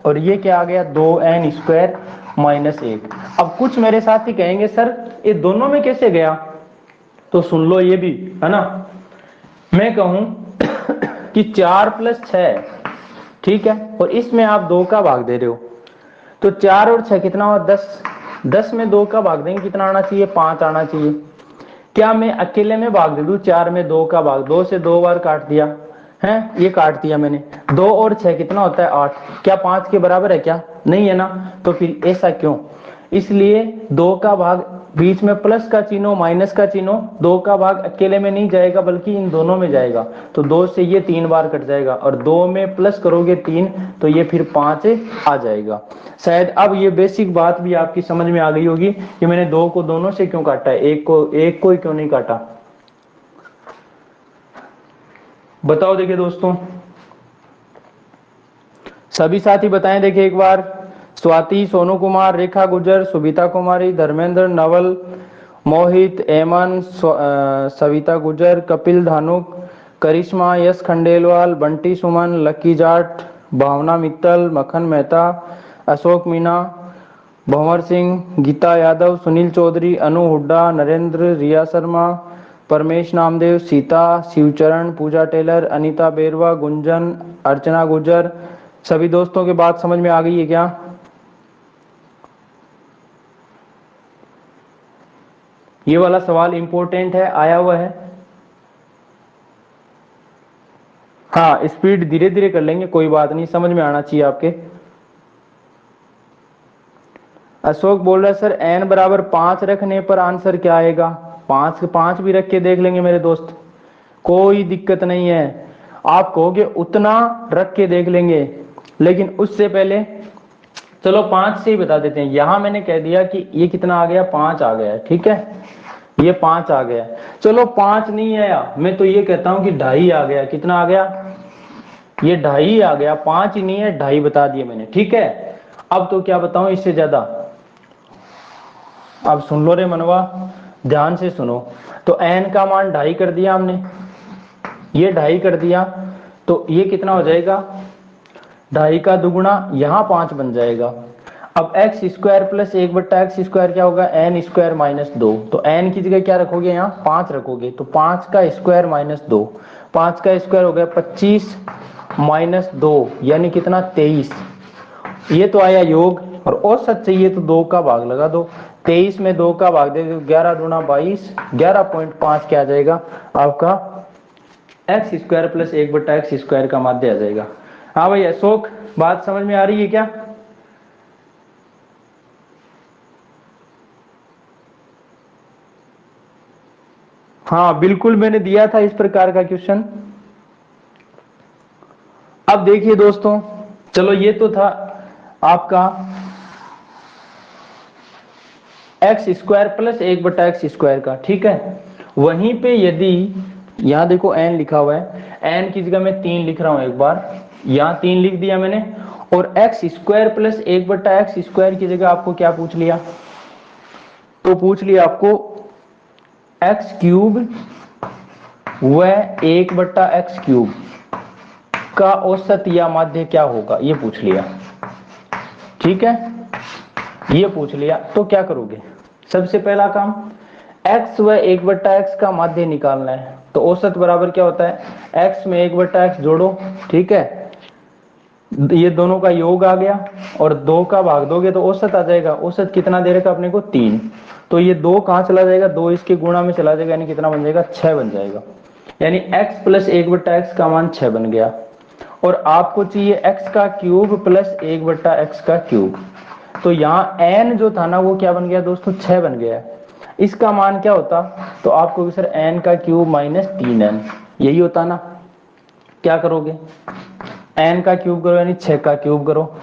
और ये क्या आ गया, 2n स्क्वायर माइनस 1। अब कुछ मेरे साथी कहेंगे सर ये दोनों में कैसे गया, तो सुन लो ये भी है ना। मैं कहूं कि 4 + 6, ठीक है, और इसमें आप 2 का भाग दे रहे हो, तो 4 और 6 कितना हुआ, 10। 10 में 2 का भाग देंगे, कितना आना चाहिए, 5 आना चाहिए। क्या मैं अकेले में भाग दे दूं, 4 में 2 का भाग, 2 से 2 बार काट दिया है, ये काट दिया मैंने। 2 और 6 कितना होता है, 8। क्या 5 के बराबर है, क्या नहीं है ना। तो फिर ऐसा क्यों, इसलिए 2 का भाग बीच में प्लस का चिन्ह माइनस का चिन्ह, 2 का भाग अकेले में नहीं जाएगा बल्कि इन दोनों में जाएगा। तो 2 से ये 3 बार कट जाएगा और 2 में प्लस करोगे 3 तो ये फिर 5 आ जाएगा। शायद अब ये बेसिक बात भी आपकी समझ में आ गई होगी कि मैंने 2 को दोनों से क्यों काटा है, एक को ही क्यों नहीं काटा। बताओ देखिए दोस्तों, सभी साथी बताएं देखिए एक बार। स्वाति, सोनू कुमार, रेखा गुजर, सुबिता कुमारी, धर्मेंद्र, नवल, मोहित, एमन, सविता गुजर, कपिल धानुक, करिश्मा, यश खंडेलवाल, बंटी सुमन, लकी जाट, भावना मित्तल, मक्खन मेहता, अशोक मीना, भंवर सिंह, गीता यादव, सुनील चौधरी, अनु हुड्डा, नरेंद्र, रिया शर्मा, परमेश नामदेव, सीता, शिवचरण, पूजा टेलर, अनीता बेरवा, गुंजन, अर्चना गुजर। सभी दोस्तों की बात समझ में आ गई है क्या। ये वाला सवाल इंपॉर्टेंट है, आया हुआ है। हाँ स्पीड धीरे धीरे कर लेंगे, कोई बात नहीं, समझ में आना चाहिए आपके। अशोक बोल रहा है सर n बराबर 5 रखने पर आंसर क्या आएगा, 5 भी रख के देख लेंगे मेरे दोस्त, कोई दिक्कत नहीं है। आप कहोगे उतना रख के देख लेंगे, लेकिन उससे पहले चलो 5 से ही बता देते हैं। यहां मैंने कह दिया कि ये कितना आ गया, 5 आ गया, ठीक है, ये 5 आ गया। चलो 5 नहीं आया, मैं तो ये कहता हूं कि 2.5 आ गया। कितना आ गया, ये 2.5 आ गया, 5 ही नहीं है, 2.5 बता दिए मैंने, ठीक है। अब तो क्या बताऊं इससे ज्यादा, अब सुन लो रे मनवा, ध्यान से सुनो। तो n का मान 2.5 कर दिया हमने, ये 2.5 कर दिया, तो ये कितना हो जाएगा, 2.5 का दुगुना, यहाँ 5 बन जाएगा। अब x square plus 1/x square क्या होगा, n स्क्वायर माइनस 2। तो n की जगह क्या रखोगे, यहाँ 5 रखोगे, तो 5 का स्क्वायर माइनस 2, 5 का स्क्वायर हो गया 25 माइनस 2 यानी कितना, 23। ये तो आया योग, और औसत चाहिए तो 2 का भाग लगा दो। 23 में 2 का भाग दे दो, 11 दूना 22, 11.5 क्या आ जाएगा आपका, x square plus 1/x square का माध्य आ जाएगा। हाँ भाई अशोक, बात समझ में आ रही है क्या। हाँ बिल्कुल, मैंने दिया था इस प्रकार का क्वेश्चन। अब देखिए दोस्तों, चलो ये तो था आपका x square plus 1/x square का, ठीक है। वहीं पे यदि यहां देखो n लिखा हुआ है, n की जगह मैं 3 लिख रहा हूं एक बार, यहां 3 लिख दिया मैंने, और x square plus 1/x square की जगह आपको क्या पूछ लिया, तो पूछ लिया आपको एक्स क्यूब व 1/x क्यूब का औसत या माध्य क्या होगा, ये पूछ लिया, ठीक है, ये पूछ लिया। तो क्या करोगे, सबसे पहला काम x व 1/x का माध्य निकालना है। तो औसत बराबर क्या होता है, x में 1/x जोड़ो, ठीक है, ये दोनों का योग आ गया, और 2 का भाग दोगे तो औसत आ जाएगा। औसत कितना दे रखा अपने को, 3। तो ये 2 कहां चला जाएगा, 2 इसके गुणा में चला जाएगा, यानी कितना बन जाएगा, 6 बन जाएगा। यानी x प्लस 1/x का मान 6 बन गया। और आपको चाहिए x का क्यूब प्लस 1/x का क्यूब। तो यहाँ n जो था ना वो क्या बन गया दोस्तों, 6 बन गया। इसका मान क्या होता, तो आपको सर n का क्यूब माइनस 3n यही होता ना। क्या करोगे, n का क्यूब करो यानी 6 का क्यूब करो,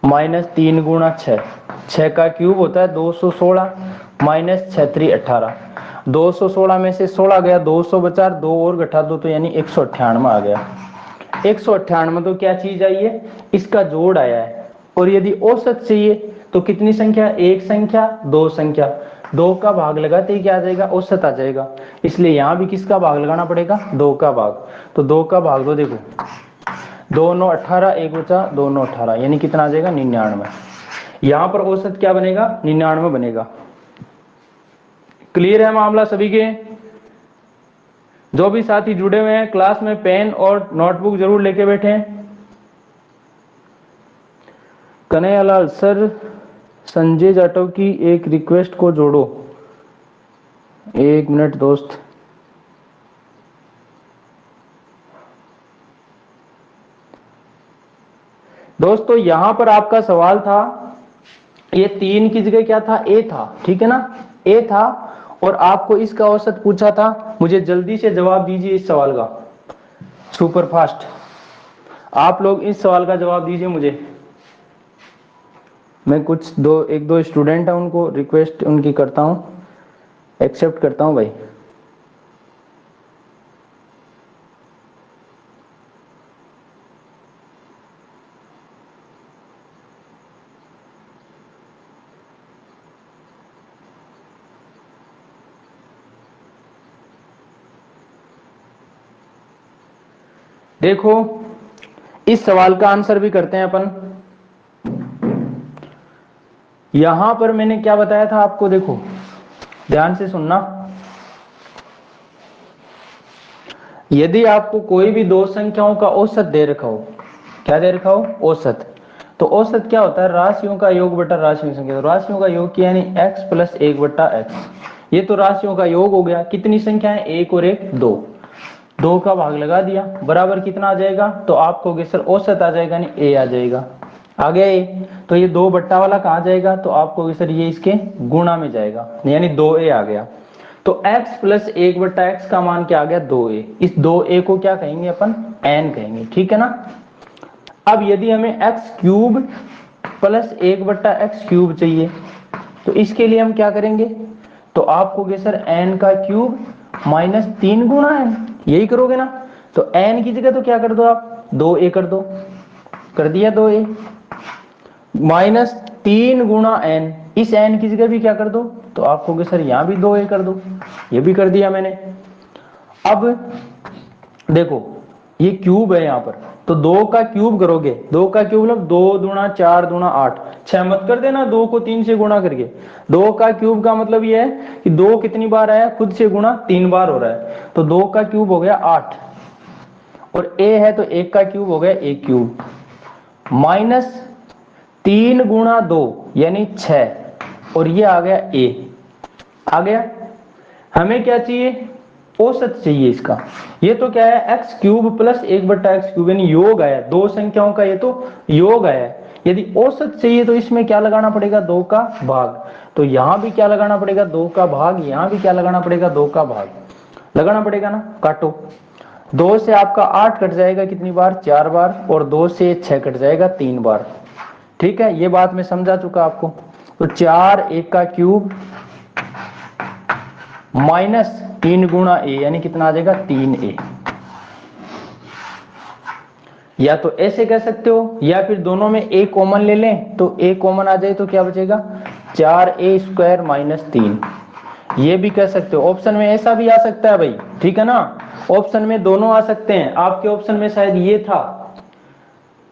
माइनस 3 गुणा 6, 6 का क्यूब होता है 216, माइनस 6 3 18, 216 में से 16 गया, 200 बचा, 2 और घटा दो तो यानी 198 आ गया। 198 तो क्या चीज आई है, इसका जोड़ आया है। और यदि औसत चाहिए तो कितनी संख्या, एक संख्या, दो संख्या, दो का भाग लगाते ही क्या आ जाएगा, औसत आ जाएगा। इसलिए यहां भी किसका भाग लगाना पड़ेगा, दो का भाग। तो दो का भाग दो, देखो 2 9 18, एक बचा 2 9 18 यानी कितना आ जाएगा 99। यहां पर औसत क्या बनेगा, 99 बनेगा। क्लियर है मामला सभी के। जो भी साथी जुड़े हुए हैं क्लास में पेन और नोटबुक जरूर लेके बैठे। कन्हैयालाल सर, संजय जाटव की एक रिक्वेस्ट को जोड़ो। एक मिनट दोस्त। दोस्तों यहां पर आपका सवाल था, ये 3 की जगह क्या था, ए था, ठीक है ना, ए था। और आपको इसका औसत पूछा था। मुझे जल्दी से जवाब दीजिए इस सवाल का, सुपर फास्ट। आप लोग इस सवाल का जवाब दीजिए मुझे। मैं कुछ एक दो स्टूडेंट है उनको रिक्वेस्ट उनकी करता हूं, एक्सेप्ट करता हूं भाई। देखो इस सवाल का आंसर भी करते हैं अपन। यहां पर मैंने क्या बताया था आपको, देखो ध्यान से सुनना। यदि आपको कोई भी दो संख्याओं का औसत दे रखा हो, क्या दे रखा हो, औसत, तो औसत क्या होता है, राशियों का योग बटा राशियों की संख्या। तो राशियों का योग किया यानी x प्लस 1 बटा x। ये तो राशियों का योग हो गया। कितनी संख्या है, एक और एक, दो, दो का भाग लगा दिया, बराबर कितना आ जाएगा, तो आपको सर औसत आ जाएगा यानी a आ जाएगा। आ गया ए। तो ये दो बट्टा वाला कहाँ जाएगा, तो आपको सर ये इसके गुणा में जाएगा यानी 2a आ गया। तो x प्लस 1 बट्टा x का मान क्या आ गया, 2a। इस 2a को क्या कहेंगे अपन, n कहेंगे, ठीक है ना। अब यदि हमें x क्यूब प्लस 1 बट्टा x क्यूब चाहिए, तो इसके लिए हम क्या करेंगे, तो आपको सर n का क्यूब माइनस 3 गुणा n, यही करोगे ना। तो n की जगह तो क्या कर दो आप, 2a कर दो, कर दिया 2a, माइनस 3 गुणा n, इस n की जगह भी क्या कर दो, तो आप कहोगे सर यहां भी 2a कर दो, ये भी कर दिया मैंने। अब देखो ये क्यूब है यहां पर, तो 2 का क्यूब करोगे, 2 का क्यूब मतलब 2 दूना 4 दूना 8, 6 मत कर देना, 2 को 3 से गुणा करके। 2 का क्यूब का मतलब ये है कि 2 कितनी बार आया, खुद से गुणा 3 बार हो रहा है, तो 2 का क्यूब हो गया 8, और a है तो 1 का क्यूब हो गया 1 क्यूब, माइनस 3 गुणा 2 यानी 6, और ये आ गया a। आ गया। हमें क्या चाहिए, औसत चाहिए इसका। ये तो क्या है, x क्यूब प्लस 1 बट्टा एक्स क्यूब यानी योग आया, दो संख्याओं का ये तो योग आया। यदि औसत चाहिए तो इसमें क्या लगाना पड़ेगा, 2 का भाग। तो यहां भी क्या लगाना पड़ेगा, 2 का भाग, यहां भी क्या लगाना पड़ेगा, 2 का भाग लगाना पड़ेगा ना। काटो, 2 से आपका 8 कट जाएगा कितनी बार, 4 बार, और 2 से 6 कट जाएगा 3 बार। ठीक है, ये बात मैं समझा चुका आपको। तो 4 1 का क्यूब माइनस 3 गुणा ए यानी कितना आ जाएगा, 3a। या तो ऐसे कह सकते हो, या फिर दोनों में a कॉमन ले लें, तो a कॉमन आ जाए तो क्या बचेगा, 4a स्क्वायर माइनस 3। ये भी कह सकते हो, ऑप्शन में ऐसा भी आ सकता है भाई, ठीक है ना। ऑप्शन में दोनों आ सकते हैं, आपके ऑप्शन में शायद ये था,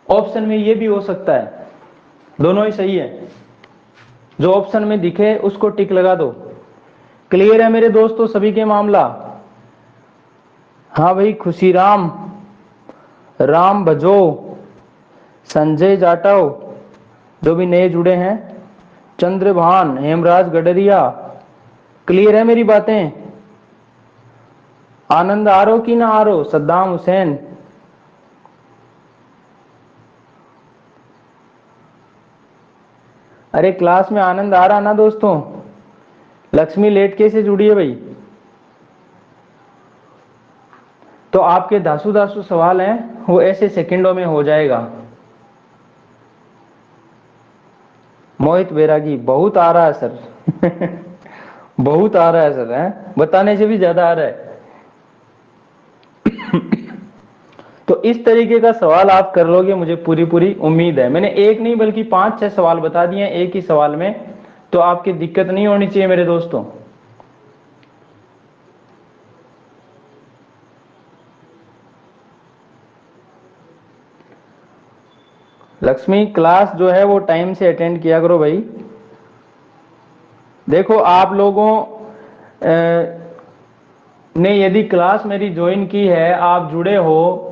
ऑप्शन में ये भी हो सकता है, दोनों ही सही है। जो ऑप्शन में दिखे उसको टिक लगा दो। क्लियर है मेरे दोस्तों सभी के मामला। हाँ भाई, खुशीराम, राम भजो, संजय जाटव, जो भी नए जुड़े हैं, चंद्रभान, हेमराज गडरिया, क्लियर है मेरी बातें। आनंद आरो की ना आरो, सद्दाम हुसैन, अरे क्लास में आनंद आ रहा ना दोस्तों? लक्ष्मी लेट कैसे जुड़ी है भाई? तो आपके धासु धासु सवाल हैं वो ऐसे सेकंडों में हो जाएगा। मोहित बैरागी, बहुत आ रहा है सर। बहुत आ रहा है सर, है बताने से भी ज्यादा आ रहा है। तो इस तरीके का सवाल आप कर लोगे, मुझे पूरी पूरी उम्मीद है। मैंने एक नहीं बल्कि 5-6 सवाल बता दिए एक ही सवाल में, तो आपकी दिक्कत नहीं होनी चाहिए मेरे दोस्तों। लक्ष्मी क्लास जो है वो टाइम से अटेंड किया करो भाई। देखो आप लोगों ने यदि क्लास मेरी ज्वाइन की है, आप जुड़े हो,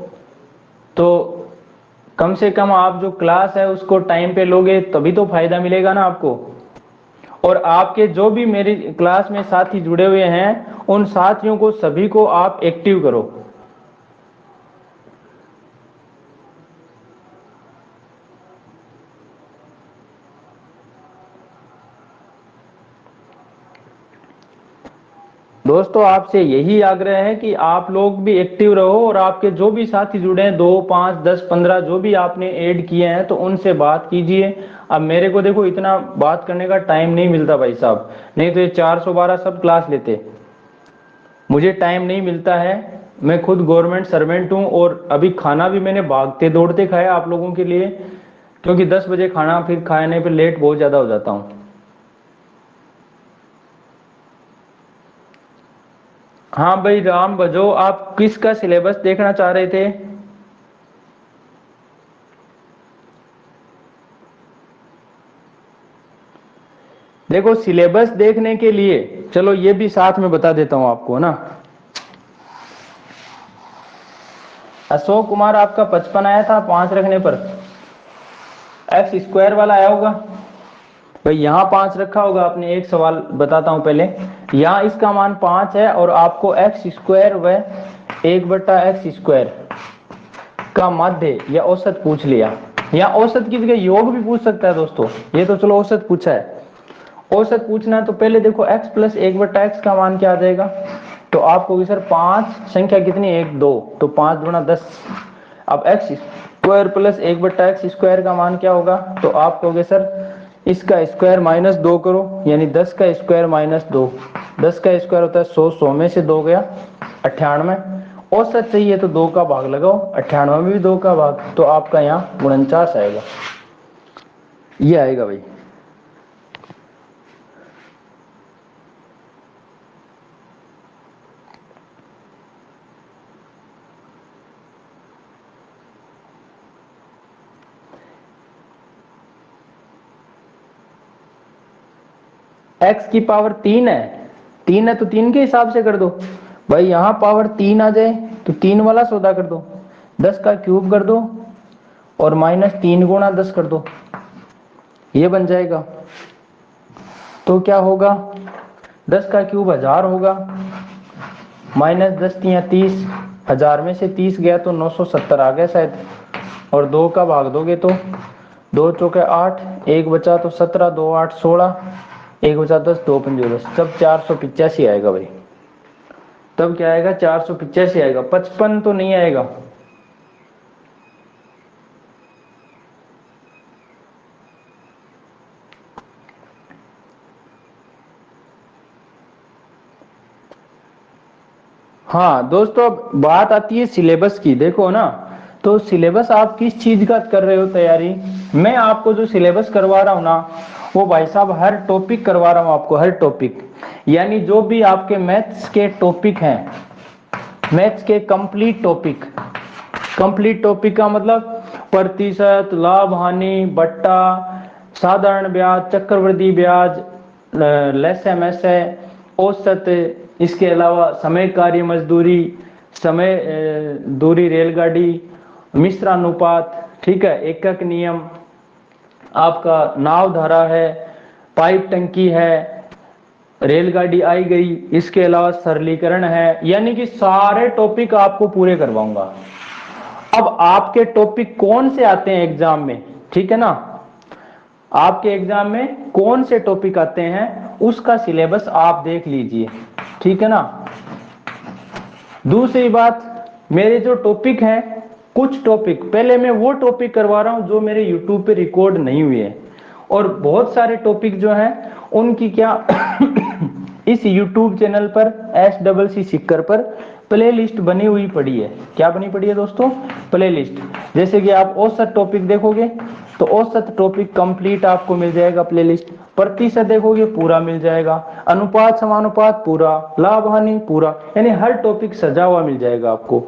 तो कम से कम आप जो क्लास है उसको टाइम पे लोगे तभी तो फायदा मिलेगा ना आपको। और आपके जो भी मेरी क्लास में साथी जुड़े हुए हैं उन साथियों को सभी को आप एक्टिव करो। दोस्तों आपसे यही आग्रह है कि आप लोग भी एक्टिव रहो और आपके जो भी साथी जुड़े हैं 2, 5, 10, 15 जो भी आपने ऐड किए हैं तो उनसे बात कीजिए। अब मेरे को देखो इतना बात करने का टाइम नहीं मिलता भाई साहब, नहीं तो ये 412 सब क्लास लेते। मुझे टाइम नहीं मिलता है, मैं खुद गवर्नमेंट सर्वेंट हूं और अभी खाना भी मैंने भागते दौड़ते खाया आप लोगों के लिए, क्योंकि 10 बजे खाना फिर खाने पे लेट बहुत ज्यादा हो जाता हूं। हाँ भाई राम भजो, आप किसका सिलेबस देखना चाह रहे थे? देखो सिलेबस देखने के लिए चलो ये भी साथ में बता देता हूं आपको ना। अशोक कुमार आपका 55 आया था 5 रखने पर, एक्स स्क्वायर वाला आया होगा भाई, यहाँ 5 रखा होगा आपने। एक सवाल बताता हूं पहले, यहाँ इसका मान 5 है और आपको एक्स स्क्वायर व 1/x² का माध्य या औसत पूछ लिया। या औसत की जगह योग भी पूछ सकता है दोस्तों, ये तो चलो औसत पूछा है। औसत पूछना है तो पहले देखो x प्लस 1/x का मान क्या आ जाएगा, तो आपको भी सर 5 संख्या कितनी 1 2, तो 5 दूना 10। अब x स्क्वायर प्लस 1/x² का मान क्या होगा, तो आप कहोगे सर इसका स्क्वायर माइनस 2 करो, यानी 10 का स्क्वायर माइनस 2। 10 का स्क्वायर होता है 100, 100 में से 2 गया 98। औसत चाहिए तो 2 का भाग लगाओ, 98 में भी 2 का भाग, तो आपका यहाँ 49 आएगा। ये आएगा भाई। x की पावर 3 है, 3 है तो 3 के हिसाब से कर दो भाई। यहां पावर 3 आ जाए तो 3 वाला सौदा कर दो, 10 का क्यूब कर दो और -3 गुणा 10 कर दो, ये बन जाएगा। तो क्या होगा, 10 का क्यूब 1000 होगा, -10 तिया 30, 1000 में से 30 गया तो 970 आ गया शायद। और 2 का भाग दोगे तो 2 चौके 8, 1 बचा तो 17, 2 8 16, 1 बचा 10, 2 पंजे 10, तब 485 आएगा भाई। तब क्या आएगा, 485 आएगा, 55 तो नहीं आएगा। हाँ दोस्तों अब बात आती है सिलेबस की, देखो ना, तो सिलेबस आप किस चीज का कर रहे हो तैयारी। मैं आपको जो सिलेबस करवा रहा हूं ना, वो भाई साहब हर टॉपिक करवा रहा हूं आपको, हर टॉपिक, यानी जो भी आपके मैथ्स के टॉपिक हैं, मैथ्स के कंप्लीट टॉपिक। कंप्लीट टॉपिक का मतलब प्रतिशत, लाभ हानि, बट्टा, साधारण ब्याज, चक्रवृद्धि ब्याज, लसम है, औसत, इसके अलावा समय कार्य मजदूरी, समय दूरी रेलगाड़ी, मिश्रानुपात, ठीक है, एकक नियम, आपका नाव धारा है, पाइप टंकी है, रेलगाड़ी आई गई, इसके अलावा सरलीकरण है, यानी कि सारे टॉपिक आपको पूरे करवाऊंगा। अब आपके टॉपिक कौन से आते हैं एग्जाम में, ठीक है ना, आपके एग्जाम में कौन से टॉपिक आते हैं उसका सिलेबस आप देख लीजिए, ठीक है ना। दूसरी बात, मेरे जो टॉपिक हैं, कुछ टॉपिक पहले मैं वो टॉपिक करवा रहा हूं जो मेरे यूट्यूब पे रिकॉर्ड नहीं हुए हैं, और बहुत सारे टॉपिक जो हैं उनकी क्या इस यूट्यूब चैनल पर SCC सीकर पर प्ले लिस्ट बनी हुई पड़ी है। क्या बनी पड़ी है दोस्तों? Play list. जैसे कि आप औसत टॉपिक देखोगे तो औसत टॉपिक कंप्लीट आपको मिल जाएगा प्ले लिस्ट, प्रतिशत देखोगे पूरा मिल जाएगा, अनुपात समानुपात पूरा, लाभ हानि पूरा, यानी हर टॉपिक सजा हुआ मिल जाएगा आपको।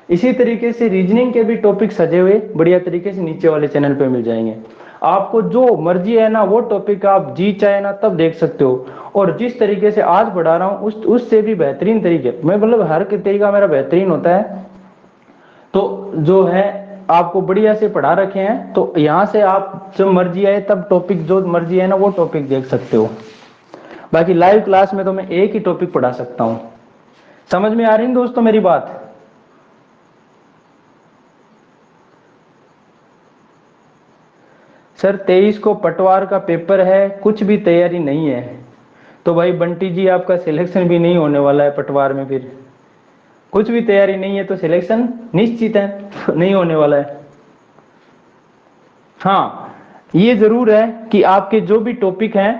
इसी तरीके से रीजनिंग के भी टॉपिक सजे हुए बढ़िया तरीके से नीचे वाले चैनल पे मिल जाएंगे। आपको जो मर्जी है ना वो टॉपिक आप जी चाहे ना तब देख सकते हो, और जिस तरीके से आज पढ़ा रहा हूँ उससे भी बेहतरीन तरीके, मैं मतलब हर तरीका मेरा बेहतरीन होता है। तो जो है आपको बढ़िया से पढ़ा रखे हैं, तो यहाँ से आप जब मर्जी आए तब टॉपिक जो मर्जी है ना वो टॉपिक देख सकते हो। बाकी लाइव क्लास में तो मैं एक ही टॉपिक पढ़ा सकता हूँ। समझ में आ रही है दोस्तों मेरी बात? सर 23 को पटवार का पेपर है, कुछ भी तैयारी नहीं है। तो भाई बंटी जी आपका सिलेक्शन भी नहीं होने वाला है पटवार में, फिर कुछ भी तैयारी नहीं है तो सिलेक्शन निश्चित है नहीं होने वाला है। हाँ ये जरूर है कि आपके जो भी टॉपिक हैं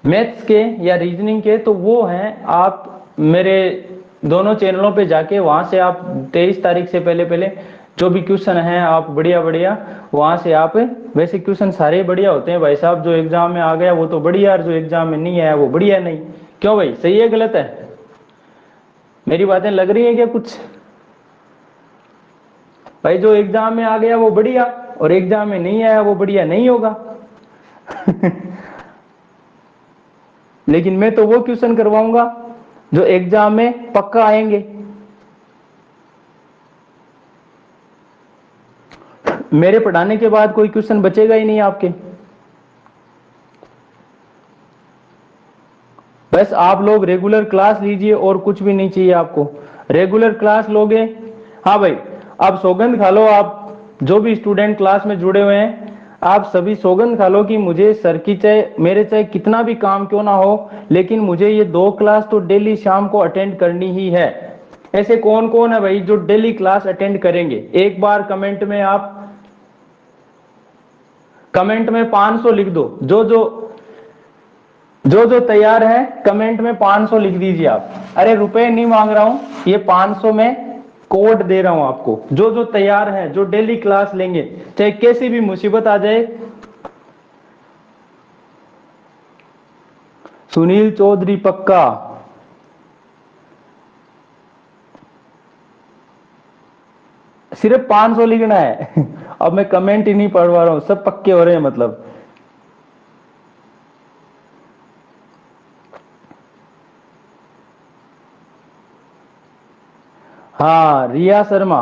मैथ्स के या रीजनिंग के, तो वो हैं आप मेरे दोनों चैनलों पे जाके वहां से आप 23 तारीख से पहले पहले जो भी क्वेश्चन है आप बढ़िया बढ़िया वहां से आप, वैसे क्वेश्चन सारे बढ़िया होते हैं भाई साहब, जो एग्जाम में आ गया वो तो बढ़िया, और जो एग्जाम में नहीं आया वो बढ़िया नहीं। क्यों भाई, सही है गलत है? मेरी बातें लग रही है क्या कुछ? भाई जो एग्जाम में आ गया वो बढ़िया, और एग्जाम में नहीं आया वो बढ़िया नहीं होगा। लेकिन मैं तो वो क्वेश्चन करवाऊंगा जो एग्जाम में पक्का आएंगे। मेरे पढ़ाने के बाद कोई क्वेश्चन बचेगा ही नहीं आपके। बस आप लोग रेगुलर क्लास लीजिए और कुछ भी नहीं चाहिए आपको, रेगुलर क्लास लोगे। हाँ भाई, आप सौगंध खा लो, आप जो भी स्टूडेंट क्लास में जुड़े हुए हैं आप सभी सौगंध खा लो कि मुझे सर की चाहे मेरे चाहे कितना भी काम क्यों ना हो, लेकिन मुझे ये 2 क्लास तो डेली शाम को अटेंड करनी ही है। ऐसे कौन कौन है भाई जो डेली क्लास अटेंड करेंगे? एक बार कमेंट में आप कमेंट में 500 लिख दो, जो तैयार है कमेंट में 500 लिख दीजिए आप। अरे रुपए नहीं मांग रहा हूं, ये 500 में कोड दे रहा हूं आपको। जो तैयार है, जो डेली क्लास लेंगे चाहे कैसी भी मुसीबत आ जाए। सुनील चौधरी पक्का, सिर्फ 500 लिखना है। अब मैं कमेंट ही नहीं पढ़वा रहा हूं, सब पक्के हो रहे हैं मतलब। हाँ रिया शर्मा,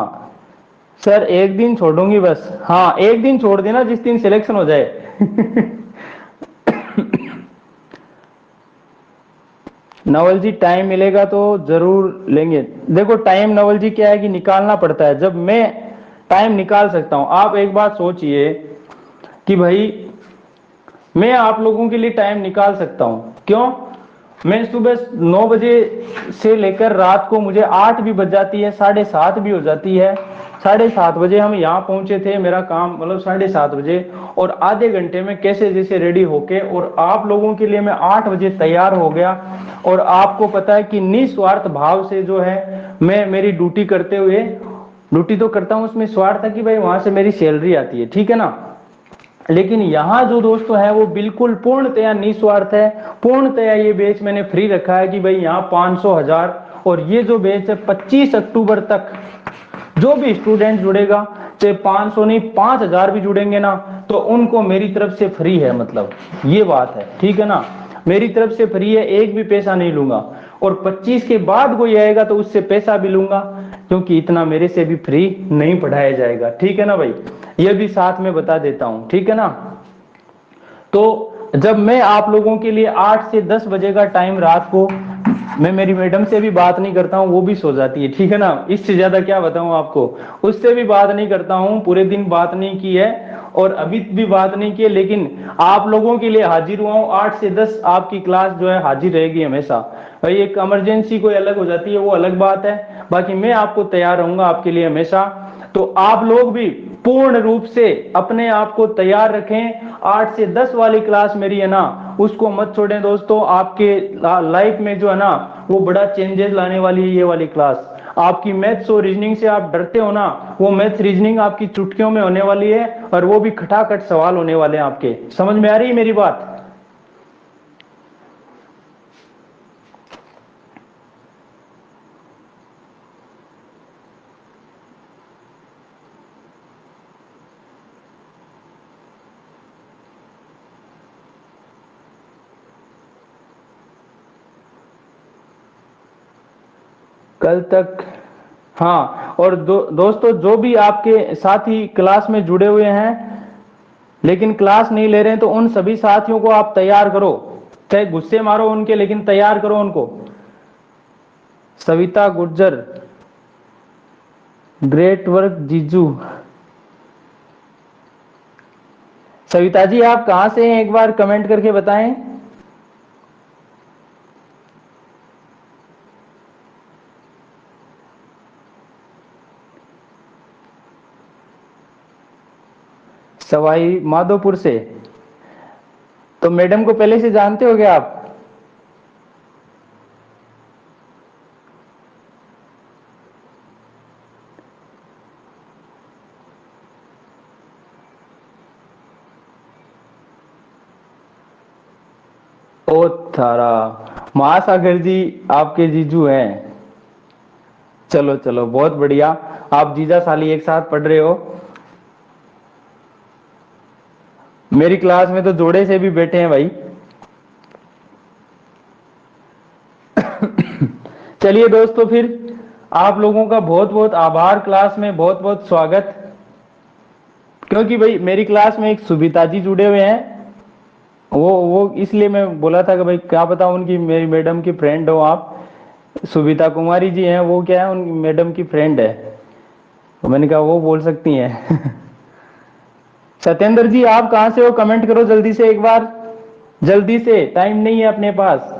सर एक दिन छोड़ूंगी बस। हाँ एक दिन छोड़ देना जिस दिन सिलेक्शन हो जाए। नवल जी टाइम मिलेगा तो जरूर लेंगे। देखो टाइम नवल जी क्या है कि निकालना पड़ता है, जब मैं टाइम निकाल सकता हूं। आप एक बात सोचिए कि भाई मैं आप लोगों के लिए टाइम निकाल सकता हूं, क्यों? मैं सुबह 9 बजे से लेकर रात को मुझे 8 भी बज जाती है, 7:30 भी हो जाती है। 7:30 बजे हम यहाँ पहुंचे थे, मेरा काम मतलब 7:30 बजे, और आधे घंटे में कैसे जैसे रेडी होके और आप लोगों के लिए मैं 8 बजे तैयार हो गया। और आपको पता है कि निस्वार्थ भाव से जो है मैं मेरी ड्यूटी करते हुए, ड्यूटी तो करता हूं उसमें स्वार्थ है कि भाई वहां से मेरी सैलरी आती है, ठीक है ना। लेकिन यहाँ जो दोस्तों है वो बिल्कुल पूर्णतया निस्वार्थ है। पूर्णतया ये बैच मैंने फ्री रखा है कि भाई यहाँ 500 1000, और ये जो बैच है 25 अक्टूबर तक जो भी स्टूडेंट जुड़ेगा, चाहे 500 नहीं 5000 भी जुड़ेंगे ना, तो उनको मेरी तरफ से फ्री है, मतलब ये बात है, ठीक है ना। मेरी तरफ से फ्री है, एक भी पैसा नहीं लूंगा। और 25 के बाद कोई आएगा तो उससे पैसा भी लूंगा, क्योंकि इतना मेरे से भी फ्री नहीं पढ़ाया जाएगा, ठीक है ना भाई। ये भी साथ में बता देता हूं, ठीक है ना। तो जब मैं आप लोगों के लिए 8 से 10 बजे का टाइम रात को, मैं मेरी मैडम से भी बात नहीं करता हूँ, वो भी सो जाती है, ठीक है ना। इससे ज्यादा क्या बताऊं आपको, उससे भी बात नहीं करता हूँ, पूरे दिन बात नहीं की है। और अभी भी बात नहीं की, लेकिन आप लोगों के लिए हाजिर हुआ हूँ। 8 से 10 आपकी क्लास जो है हाजिर रहेगी हमेशा। भाई एक इमरजेंसी कोई अलग हो जाती है वो अलग बात है, बाकी मैं आपको तैयार रहूंगा आपके लिए हमेशा। तो आप लोग भी पूर्ण रूप से अपने आप को तैयार रखें। 8 से 10 वाली क्लास मेरी है ना, उसको मत छोड़ें दोस्तों। आपके लाइफ में जो है ना वो बड़ा चेंजेस लाने वाली है ये वाली क्लास। आपकी मैथ्स और रीजनिंग से आप डरते हो ना, वो मैथ्स रीजनिंग आपकी चुटकियों में होने वाली है, और वो भी खटाखट सवाल होने वाले हैं आपके। समझ में आ रही है मेरी बात? कल तक। हाँ, और दोस्तों जो भी आपके साथी क्लास में जुड़े हुए हैं लेकिन क्लास नहीं ले रहे हैं, तो उन सभी साथियों को आप तैयार करो। चाहे गुस्से मारो उनके, लेकिन तैयार करो उनको। सविता गुर्जर, ग्रेट वर्क जीजू। सविता जी आप कहां से हैं, एक बार कमेंट करके बताएं। सवाई माधोपुर से। तो मैडम को पहले से जानते हो क्या आप? ओ थारा, महासागर जी आपके जीजू हैं। चलो चलो बहुत बढ़िया, आप जीजा साली एक साथ पढ़ रहे हो। मेरी क्लास में तो जोड़े से भी बैठे हैं भाई। चलिए दोस्तों, फिर आप लोगों का बहुत बहुत आभार, क्लास में बहुत बहुत स्वागत। क्योंकि भाई मेरी क्लास में एक सुबिता जी जुड़े हुए हैं, वो इसलिए मैं बोला था कि भाई क्या पता उनकी, मेरी मैडम की फ्रेंड हो आप। सुबिता कुमारी जी हैं, वो क्या है उन मैडम की फ्रेंड है, तो मैंने कहा वो बोल सकती हैं। सत्येंद्र जी आप कहां से हो, कमेंट करो जल्दी से एक बार, जल्दी से, टाइम नहीं है अपने पास।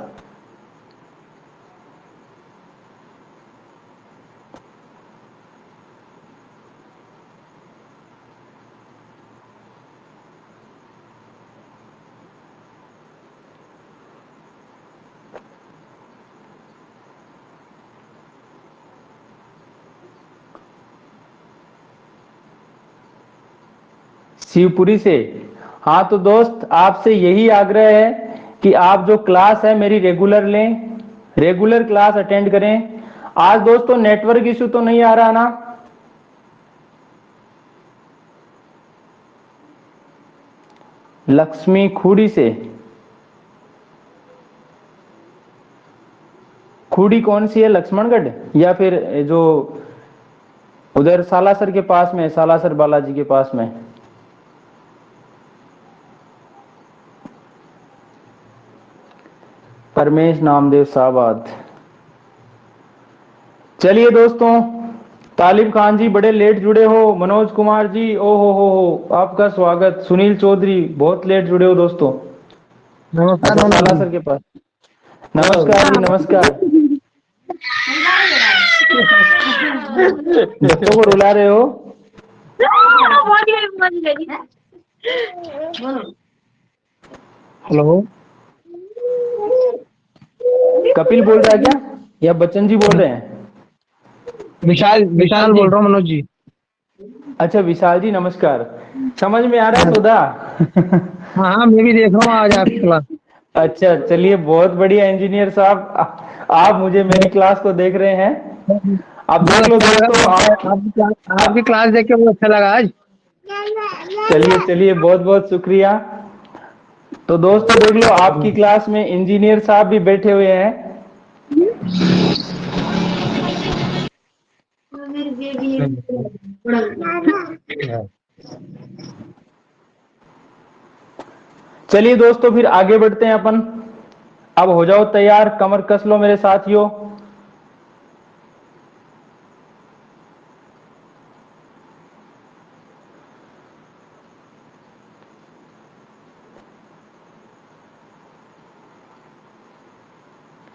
शिवपुरी से। हाँ तो दोस्त आपसे यही आग्रह है कि आप जो क्लास है मेरी रेगुलर लें, रेगुलर क्लास अटेंड करें। आज दोस्तों नेटवर्क इशू तो नहीं आ रहा ना? लक्ष्मी खूड़ी से। खूड़ी कौन सी है, लक्ष्मणगढ़ या फिर जो उधर सालासर के पास में, सालासर बालाजी के पास में? परमेश नामदेव साहबाद। चलिए दोस्तों, तालिब खान जी बड़े लेट जुड़े हो, मनोज कुमार जी ओ हो आपका स्वागत, सुनील चौधरी बहुत लेट जुड़े हो दोस्तों। नमस्कार अच्छा मनोज जी। सालासर के पास। नमस्कार जी नमस्कार। बच्चों को रुला रहे हो? हेलो। कपिल बोल रहा है क्या, या बच्चन जी बोल रहे हैं? विशाल विशाल बोल रहा हूँ मनोज जी। अच्छा विशाल जी नमस्कार। समझ में आ रहा है सुधा? हाँ हाँ, मैं भी देख रहा हूँ आज आपकी क्लास। अच्छा चलिए बहुत बढ़िया इंजीनियर साहब, आप मुझे मेरी क्लास को देख रहे हैं। आप बहुत देख लो अच्छा लगा दोस्तों आप। आपकी क्लास देख के बहुत अच्छा लगा आज। चलिए चलिए बहुत बहुत शुक्रिया। तो दोस्तों देख लो आपकी क्लास में इंजीनियर साहब भी बैठे हुए हैं। चलिए दोस्तों फिर आगे बढ़ते हैं अपन। अब हो जाओ तैयार, कमर कस लो मेरे साथियों।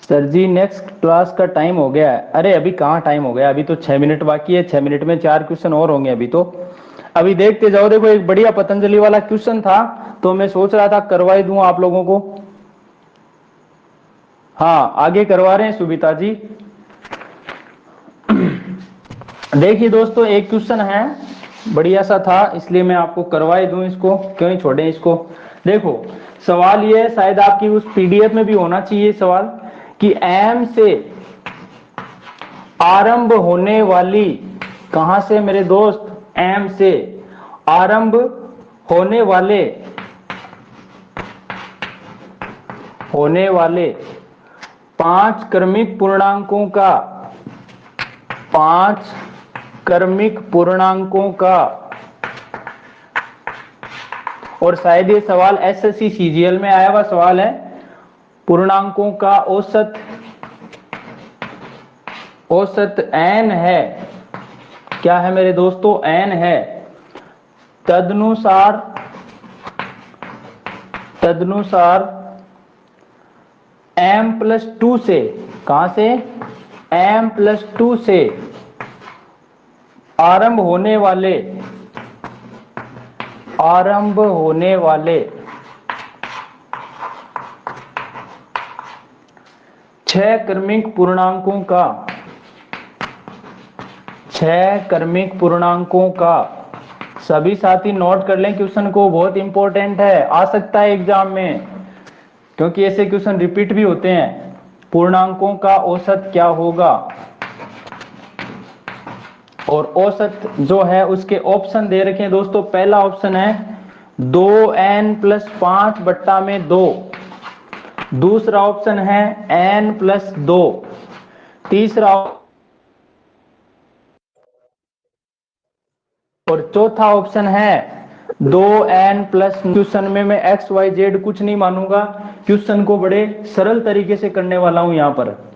सर जी नेक्स्ट क्लास का टाइम हो गया है। अरे अभी कहाँ टाइम हो गया, अभी तो 6 मिनट बाकी है। 6 मिनट में 4 क्वेश्चन और होंगे अभी तो। अभी देखते जाओ। देखो एक बढ़िया पतंजलि वाला क्वेश्चन था, तो मैं सोच रहा था करवा ही दूं आप लोगों को। हाँ आगे करवा रहे हैं सुबिता जी। देखिए दोस्तों एक क्वेश्चन है, बढ़िया सा था, इसलिए मैं आपको करवा ही दूं इसको, क्यों ही छोड़ें इसको। देखो सवाल ये है, शायद आपकी उस पीडीएफ में भी होना चाहिए सवाल, कि एम से आरंभ होने वाली, कहां से मेरे दोस्त, एम से आरंभ होने वाले 5 क्रमिक पूर्णांकों का और शायद ये सवाल एसएससी सीजीएल में आया हुआ सवाल है, पूर्णांकों का औसत एन है। क्या है मेरे दोस्तों, एन है। तदनुसार m+2 से, कहां से, m+2 से आरंभ होने वाले 6 क्रमिक पूर्णांकों का, सभी साथी नोट कर लें क्वेश्चन को, बहुत इंपॉर्टेंट है, आ सकता है एग्जाम में, क्योंकि ऐसे क्वेश्चन रिपीट भी होते हैं। पूर्णांकों का औसत क्या होगा, और औसत जो है उसके ऑप्शन दे रखे हैं दोस्तों। पहला ऑप्शन है 2n+5/2, दूसरा ऑप्शन है n+2, तीसरा और चौथा ऑप्शन है 2n+। क्वेश्चन में मैं XYZ कुछ नहीं मानूंगा, क्वेश्चन को बड़े सरल तरीके से करने वाला हूं यहां पर।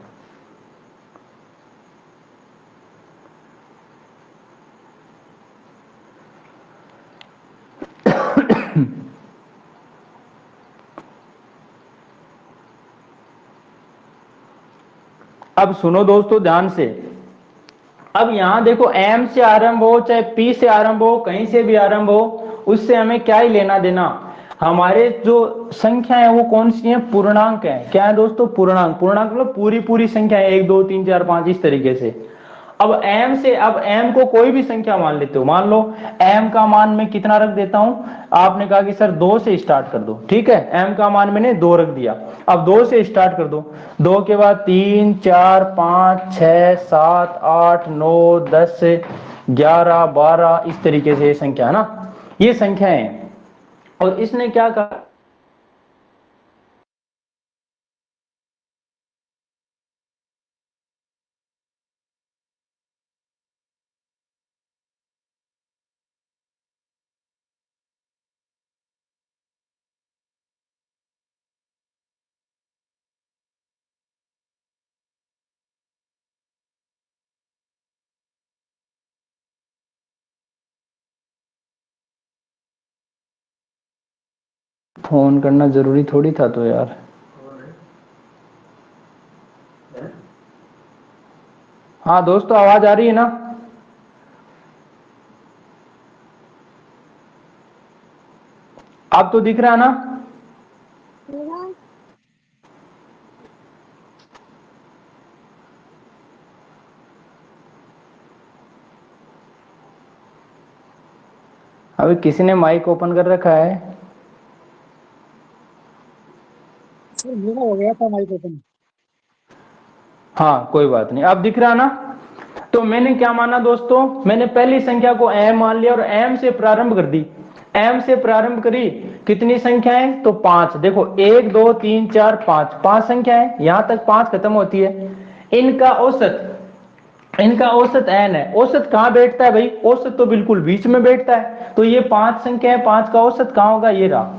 अब सुनो दोस्तों ध्यान से। अब यहां देखो m से आरंभ हो चाहे p से आरंभ हो, कहीं से भी आरंभ हो, उससे हमें क्या ही लेना देना। हमारे जो संख्या है वो कौन सी है, पूर्णांक है। क्या है दोस्तों, पूर्णांक। पूर्णांक मतलब पूरी पूरी संख्या है, 1 2 3 4 5 इस तरीके से। अब m से, अब m को कोई भी संख्या मान लेते हो, मान लो m का मान मैं कितना रख देता हूं, आपने कहा कि सर 2 से स्टार्ट कर दो, ठीक है, m का मान मैंने 2 रख दिया। अब 2 से स्टार्ट कर दो, 2 के बाद 3 4 5 6 7 8 9 10 11 12 इस तरीके से ये संख्या है ना, ये संख्याएं हैं। और इसने क्या कहा, फोन करना जरूरी थोड़ी था तो यार। हाँ दोस्तों आवाज आ रही है ना, अब तो दिख रहा है ना। अभी किसी ने माइक ओपन कर रखा है। मेरा हो गया था माइक ओपन। हाँ कोई बात नहीं, अब दिख रहा ना। तो मैंने क्या माना दोस्तों, मैंने पहली संख्या को m मान लिया और m से प्रारंभ कर दी। m से प्रारंभ करी, कितनी संख्याएं, तो 5। देखो 1 2 3 4 5, 5 संख्याएं, यहां तक 5 खत्म होती है। इनका औसत n है। औसत कहां बैठता है भाई, औसत तो बिल्कुल बीच में बैठता है। तो ये 5 संख्या है, 5 का औसत कहां होगा, ये रहा,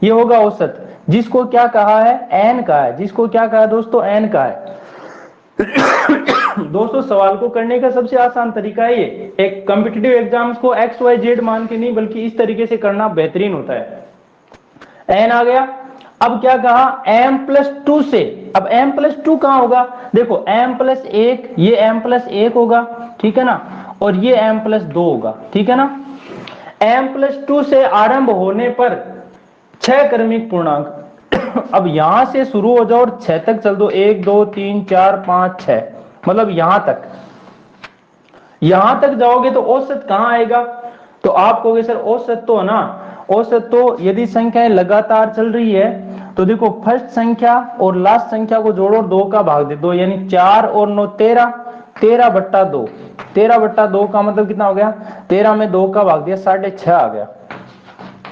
ये होगा औसत, जिसको क्या कहा है, n का है। जिसको क्या कहा है दोस्तों, n का है। दोस्तों सवाल को करने का सबसे आसान तरीका है ये, एक कॉम्पिटिटिव एग्जाम्स को XYZ मान के नहीं बल्कि इस तरीके से करना बेहतरीन होता है। n आ गया। अब क्या कहा, m+2 से, अब m+2 कहां होगा, देखो m+1, ये m+1 होगा, ठीक है ना, और ये m+2 होगा, ठीक है ना। m+2 से आरंभ होने पर 6 क्रमिक पूर्णांक अब यहां से शुरू हो जाओ और 6 तक चल दो, 1 2 3 4 5 6, मतलब यहां तक जाओगे तो औसत कहां आएगा, तो आप कहोगे सर औसत तो है ना, औसत तो यदि संख्याएं लगातार चल रही है तो देखो फर्स्ट संख्या और लास्ट संख्या को जोड़ो, 2 का भाग दे दो, यानी 4 और 9 13, 13/2, 13/2 का मतलब कितना हो गया, 13 में 2 का भाग दिया, 6.5 आ गया,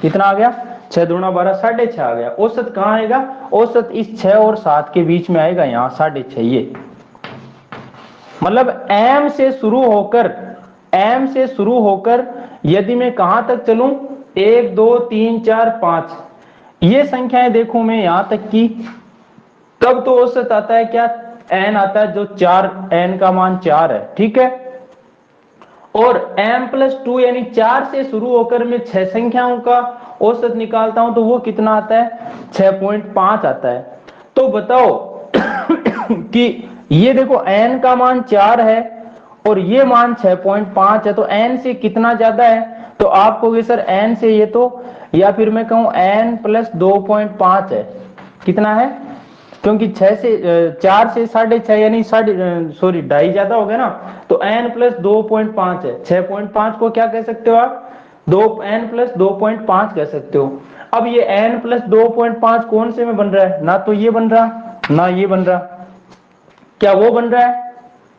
कितना आ गया, 6 दूना 12, 6.5 आ गया। औसत कहां आएगा, औसत इस 6 और 7 के बीच में आएगा, यहां 6.5, ये मतलब एम से शुरू होकर यदि मैं कहां तक चलूं, 1 2 3 4 5, ये संख्याएं देखूं मैं यहां तक की, तब तो औसत आता है क्या, एन आता है, जो 4, एन का मान 4 है, ठीक है। और m+2 यानी 4 से शुरू होकर मैं 6 संख्याओं का औसत निकालता हूं तो वो कितना आता है, 6.5 आता है। तो बताओ कि ये देखो n का मान 4 है और ये मान 6.5 है, तो n से कितना ज्यादा है, तो आप कहोगे सर n से ये तो, या फिर मैं कहूं n+2.5 है, कितना है, क्योंकि 4 से 6.5 यानी सॉरी 2.5 ज्यादा हो गया ना, तो n+2.5 है, 6.5 को क्या कह सकते हो आप, n+2.5 कह सकते हो। अब ये n+2.5 कौन से में बन रहा है, ना तो ये बन रहा ना ये बन रहा, क्या वो बन रहा है,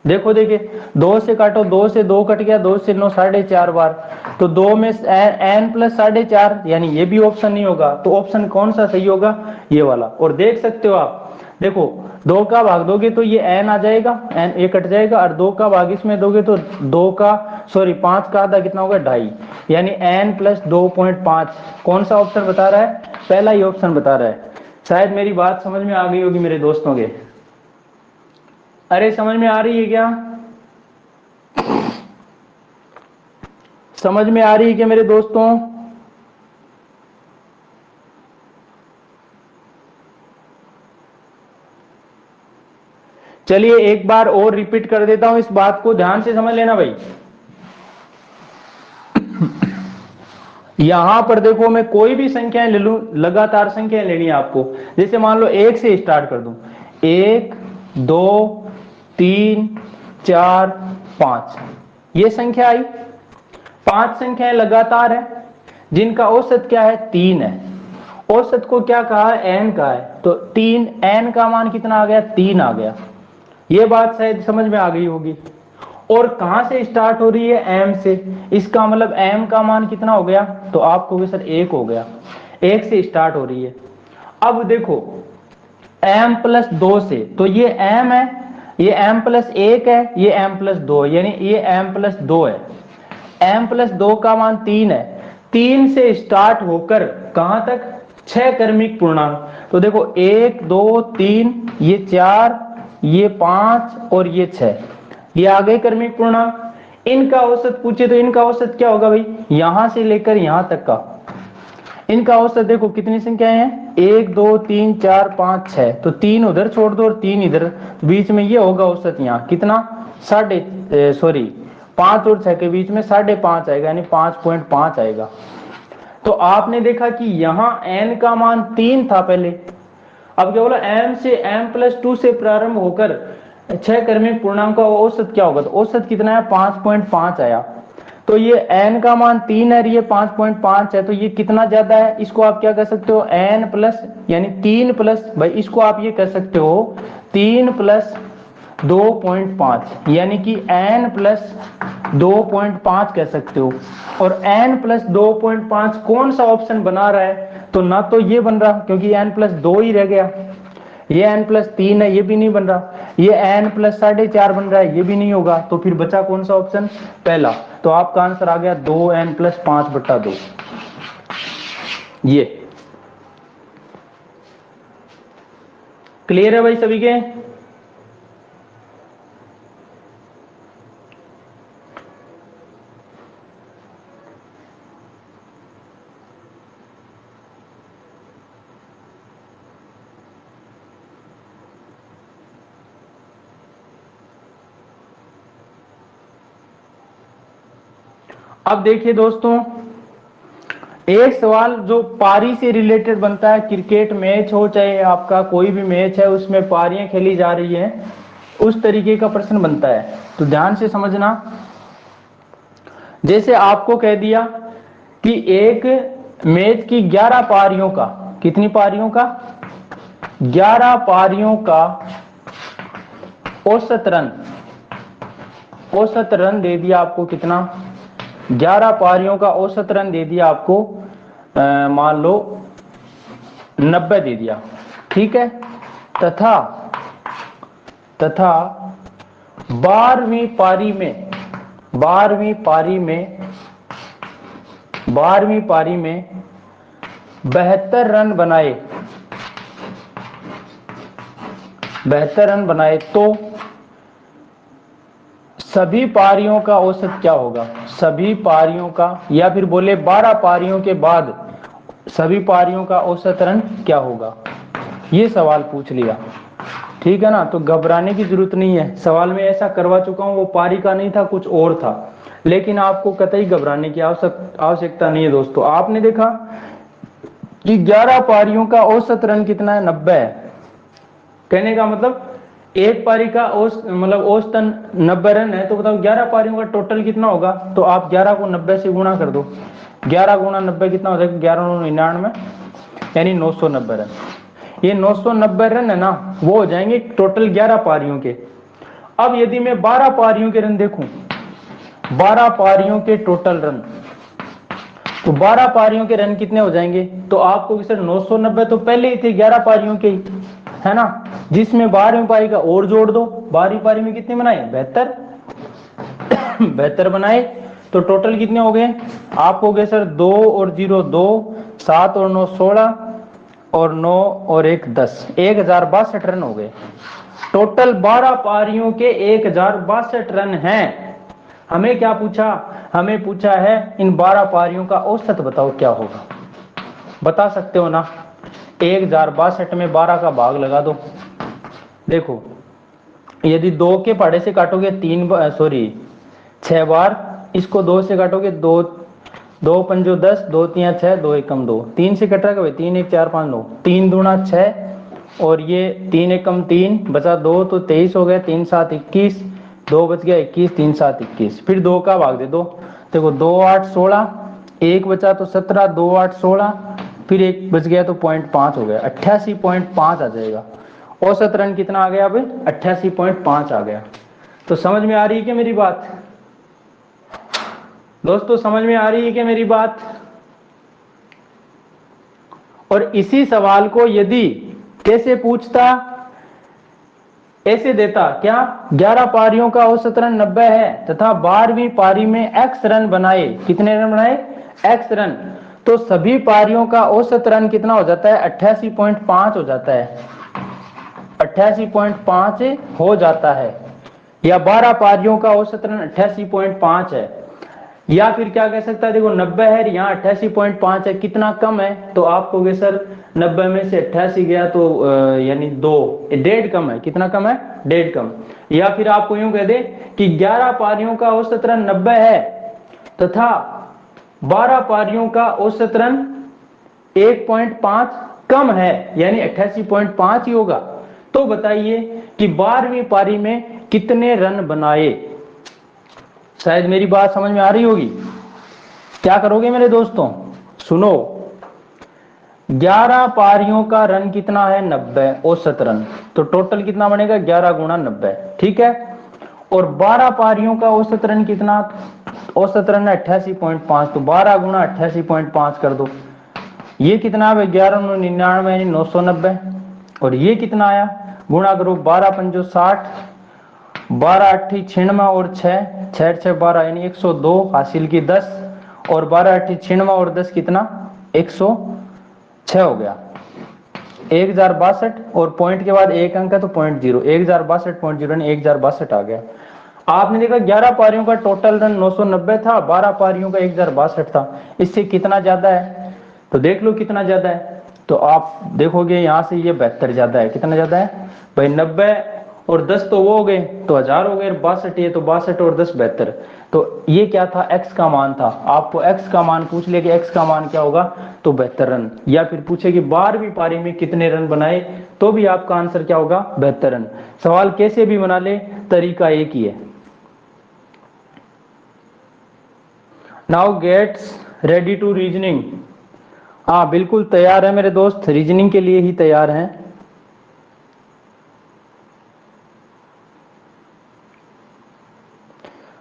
देखो देखिए 2 से काटो, 2 से 2 कट गया, 2 से 9 4.5 बार, तो 2 में n+4.5 यानी ये भी ऑप्शन नहीं होगा, तो ऑप्शन कौन सा सही होगा, ये वाला। और देख सकते हो आप, देखो 2 का भाग दोगे तो ये n आ जाएगा, n ये कट जाएगा, और 2 का भाग इसमें दोगे तो 5 का आधा कितना होगा, 2.5, यानी n+2.5 कौन सा ऑप्शन बता रहा है, पहला ही ऑप्शन बता रहा है। शायद मेरी बात समझ में आ गई होगी मेरे दोस्तों के, अरे समझ में आ रही है क्या, समझ में आ रही है क्या मेरे दोस्तों, चलिए एक बार और रिपीट कर देता हूं, इस बात को ध्यान से समझ लेना भाई। यहां पर देखो मैं कोई भी संख्याएं ले लूं, लगातार संख्याएं लेनी है आपको, जैसे मान लो 1 से स्टार्ट कर दूं, 1 2 3 4 5, ये संख्या आई, 5 संख्याएं लगातार है जिनका औसत क्या है, 3 है, औसत को क्या कहा है, n का है, तो 3, n का मान कितना आ गया, 3 आ गया, ये बात शायद समझ में आ गई होगी। और कहां से स्टार्ट हो रही है, m से, इसका मतलब m का मान कितना हो गया, तो आप कहोगे सर 1 हो गया, 1 से स्टार्ट हो रही है। अब देखो m+2 से, तो ये m है, ये m+1 है, ये m+2 यानी ये m+2 है, m+2 का मान 3 है, 3 से स्टार्ट होकर कहां तक, 6 क्रमिक पूर्णांक, तो देखो 1 2 3, ये 4, ये 5 और ये 6, ये आ गए क्रमिक पूर्णांक। इनका औसत पूछे तो इनका औसत क्या होगा भाई, यहां से लेकर यहां तक का, इनका औसत देखो कितनी संख्याएं हैं, 1 2 3 4 5 6, तो 3 उधर छोड़ दो और 3 इधर, बीच में ये होगा औसत, यहाँ कितना, 5 और 6 के बीच में 5.5 आएगा, यानी 5.5 आएगा। तो आपने देखा कि यहां n का मान 3 था पहले, अब क्या बोला, m+2 से प्रारंभ होकर 6 क्रमिक पूर्णांक का औसत क्या होगा, तो औसत कितना है, 5.5 आया। तो ये n का मान 3 है, ये 5.5 है, तो ये कितना ज्यादा है, इसको आप क्या कह सकते हो, n प्लस, यानी 3 प्लस, भाई इसको आप ये कह सकते हो 3+2.5, यानी कि n+2.5 कह सकते हो। और n+2.5 कौन सा ऑप्शन बना रहा है, तो ना तो ये बन रहा, क्योंकि n+2 ही रह गया, ये n+3 है, ये भी नहीं बन रहा, ये n+4.5 बन रहा है, ये भी नहीं होगा, तो फिर बचा कौन सा ऑप्शन, पहला। तो आपका आंसर आ गया 2n+5/2, ये क्लियर है भाई सभी के, अब देखिए दोस्तों, एक सवाल जो पारी से रिलेटेड बनता है, क्रिकेट मैच हो चाहे आपका कोई भी मैच है उसमें पारियां खेली जा रही है, उस तरीके का प्रश्न बनता है। तो ध्यान से समझना। जैसे आपको कह दिया कि एक मैच की 11 पारियों का, कितनी पारियों का, 11 पारियों का औसत रन दे दिया आपको, कितना, 11 पारियों का औसत रन दे दिया आपको, मान लो 90 दे दिया, ठीक है। तथा 12वीं पारी में 72 रन बनाए, 72 रन बनाए, तो सभी पारियों का औसत क्या होगा, सभी पारियों का, या फिर बोले 12 पारियों के बाद सभी पारियों का औसत रन क्या होगा, ये सवाल पूछ लिया, ठीक है ना। तो घबराने की जरूरत नहीं है, सवाल में ऐसा करवा चुका हूं, वो पारी का नहीं था, कुछ और था, लेकिन आपको कतई घबराने की आवश्यकता नहीं है दोस्तों। आपने देखा कि 11 पारियों का औसत रन कितना है, 90 है। कहने का मतलब एक पारी का औसतन 90 रन है, तो बताओ 11 पारियों का टोटल कितना होगा। तो आप 11 को 90 से गुणा कर दो, 11 गुणा 90 कितना हो जाएगा, 11×99 यानी 990 रन। ये 990 रन है ना, वो हो जाएंगे टोटल 11 पारियों के। अब यदि मैं 12 पारियों के रन देखूं, 12 पारियों के टोटल रन, तो 12 पारियों के रन कितने हो जाएंगे, तो आपको सर 990 तो पहले ही थे 11 पारियों के ही, है ना, जिसमें 12वीं पारी का और जोड़ दो। 12वीं पारी में कितने बनाए, 72 72 बनाए, तो टोटल कितने हो गए, आप हो गए सर 2 और 0 2, 7 और 9 16, और 9 और 1 10, 1062 रन हो गए। टोटल 12 पारियों के 1062 रन हैं। हमें क्या पूछा, हमें पूछा है इन 12 पारियों का औसत बताओ क्या होगा। बता सकते हो ना, 1062 में 12 का भाग लगा दो। देखो, यदि 2 के पहाड़े से काटोगे 6 बार, इसको 2 से काटोगे 2 2 पंजो 10, 2 3 6, 2 एकम 2, 3 से कट रहा है 3 1 4 5 9, 3 दूना 6, और ये 3 एकम 3 बचा 2, तो 23 हो गया, 3 7 21, 2 बच गया 21, 3 7 21, फिर 2 का भाग दे दो। देखो 2 8 16, 1 बचा तो 17, 2 8 16, फिर 1 बच गया तो 0.5 हो गया, 88.5 आ जाएगा। औसत रन कितना आ गया, अब 88.5 आ गया। तो समझ में आ रही है क्या मेरी बात दोस्तों, समझ में आ रही है क्या मेरी बात। और इसी सवाल को यदि कैसे पूछता, ऐसे देता क्या, 11 पारियों का औसत रन 90 है तथा 12वीं पारी में x रन बनाए, कितने रन बनाए, x रन, तो सभी पारियों का औसत रन कितना हो जाता है, 88.5 हो जाता है, 88.5 हो जाता है, या 12 पारियों का औसत रन 88.5 है। या फिर क्या कह सकता है, देखो 90 है, यहाँ 88.5 है, कितना कम है, तो आप कहोगे सर 90 में से 88 गया तो यानी 2, 1.5 कम है, कितना कम है, 1.5 कम। या फिर आपको यूं कह दे कि 11 पारियों का औसत रन 90 है तथा 12 पारियों का औसत रन 1.5 कम है, यानी 88.5 ही होगा। तो बताइए कि 12वीं पारी में कितने रन बनाए। शायद मेरी बात समझ में आ रही होगी। क्या करोगे मेरे दोस्तों, सुनो, 11 पारियों का रन कितना है, 90 औसत रन, तो टोटल कितना बनेगा, 11 गुणा 90, ठीक है। और 12 पारियों का औसत रन कितना, औसत रन 88.5, तो 12 गुणा 88.5 कर दो, ये कितना है, 11×99 यानी 990, और ये कितना आया, गुणा करो 12 पंजो 60, 12 8 96 और 6 6 6 12 यानी 102 हासिल की 10, और 12 8 96 और 10 कितना, 106 हो गया, 1062, और पॉइंट के बाद एक अंक है तो 0.0, 1062.0 यानी 1062 आ गया। आपने देखा 11 पारियों का टोटल रन 990 था, 12 पारियों का 1062 था, इससे कितना ज्यादा है, तो देख लो कितना ज्यादा है। तो आप देखोगे यहां से ये 72 ज्यादा है, कितना ज्यादा है भाई, 90 और 10 तो वो हो गए तो 1000 हो गए, 62 ये तो 62 और 10 72। तो ये क्या था, x का मान था। आपको x का मान पूछ ले कि x का मान क्या होगा, तो 72 रन। या फिर पूछे कि 12वीं पारी में कितने रन बनाए, तो भी आपका आंसर क्या होगा, 72 रन। सवाल कैसे भी बना ले, तरीका एक ही है। Now gets ready to reasoning. हाँ बिल्कुल तैयार है मेरे दोस्त, रीजनिंग के लिए ही तैयार हैं।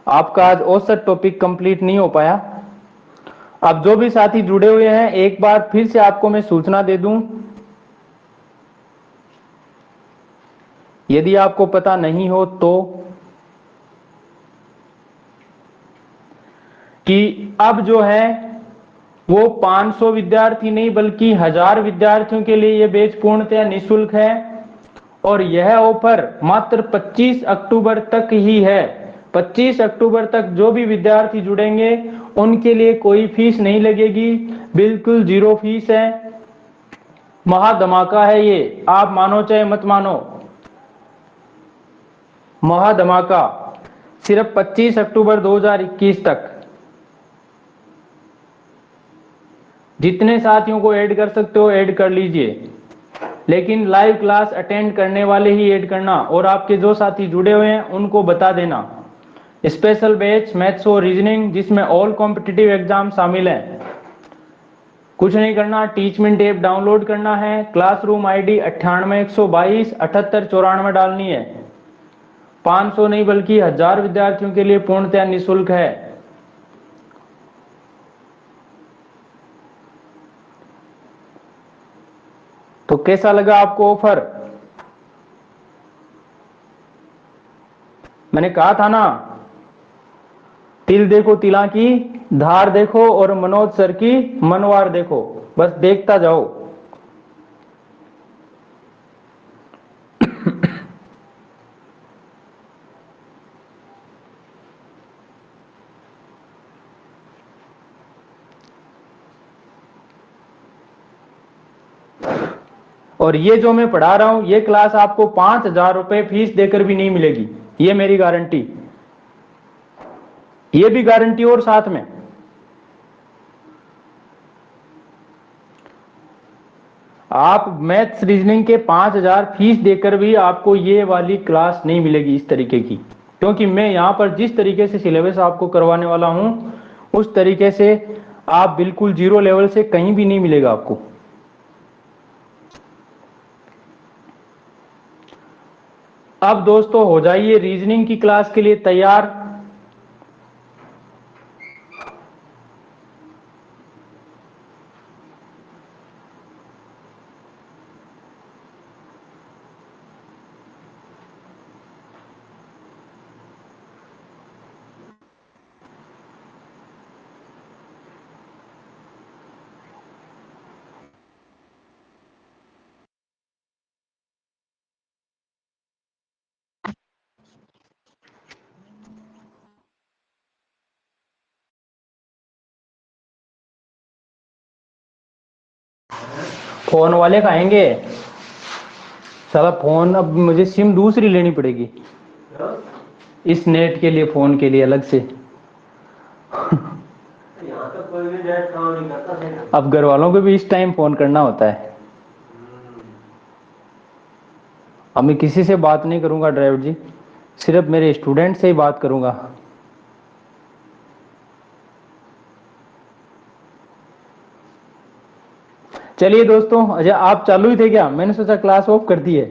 आपका आज औसत टॉपिक कंप्लीट नहीं हो पाया। अब जो भी साथी जुड़े हुए हैं, एक बार फिर से आपको मैं सूचना दे दूं, यदि आपको पता नहीं हो तो, कि अब जो है वो 500 विद्यार्थी नहीं बल्कि 1000 विद्यार्थियों के लिए ये बैच पूर्णतः निःशुल्क है। और यह ऑफर मात्र 25 अक्टूबर तक ही है। 25 अक्टूबर तक जो भी विद्यार्थी जुड़ेंगे उनके लिए कोई फीस नहीं लगेगी, बिल्कुल जीरो फीस है। महा धमाका है ये, आप मानो चाहे मत मानो, महा धमाका। सिर्फ 25 अक्टूबर 2021 तक। जितने साथियों को ऐड कर सकते हो ऐड कर लीजिए, लेकिन लाइव क्लास अटेंड करने वाले ही ऐड करना। और आपके जो साथी जुड़े हुए हैं उनको बता देना, स्पेशल बैच मैथ्स और रीजनिंग जिसमें ऑल कॉम्पिटिटिव एग्जाम शामिल हैं। कुछ नहीं करना, टीचमेंट ऐप डाउनलोड करना है, क्लासरूम आईडी 98 122 78 94 डालनी है। 500 नहीं बल्कि 1000 विद्यार्थियों के लिए पूर्णतः निःशुल्क है। तो कैसा लगा आपको ऑफर? मैंने कहा था ना, तिल देखो तिला की धार देखो और मनोज सर की मनवार देखो, बस देखता जाओ। और ये जो मैं पढ़ा रहा हूं, ये क्लास आपको 5000 रुपए फीस देकर भी नहीं मिलेगी, ये मेरी गारंटी। ये भी गारंटी और साथ में, आप मैथ्स रीजनिंग के 5000 फीस देकर भी आपको ये वाली क्लास नहीं मिलेगी इस तरीके की। क्योंकि मैं यहां पर जिस तरीके से सिलेबस आपको करवाने वाला हूं, उस तरीके से आप बिल्कुल जीरो लेवल से कहीं भी नहीं मिलेगा आपको। अब दोस्तों हो जाइए रीजनिंग की क्लास के लिए तैयार। फोन वाले खाएंगे साला फोन, अब मुझे सिम दूसरी लेनी पड़ेगी इस नेट के लिए, फोन के लिए अलग से। अब घर वालों को भी इस टाइम फोन करना होता है। अब मैं किसी से बात नहीं करूंगा ड्राइवर जी, सिर्फ मेरे स्टूडेंट से ही बात करूंगा। चलिए दोस्तों, अच्छा आप चालू ही थे क्या? मैंने सोचा क्लास ऑफ कर दी है।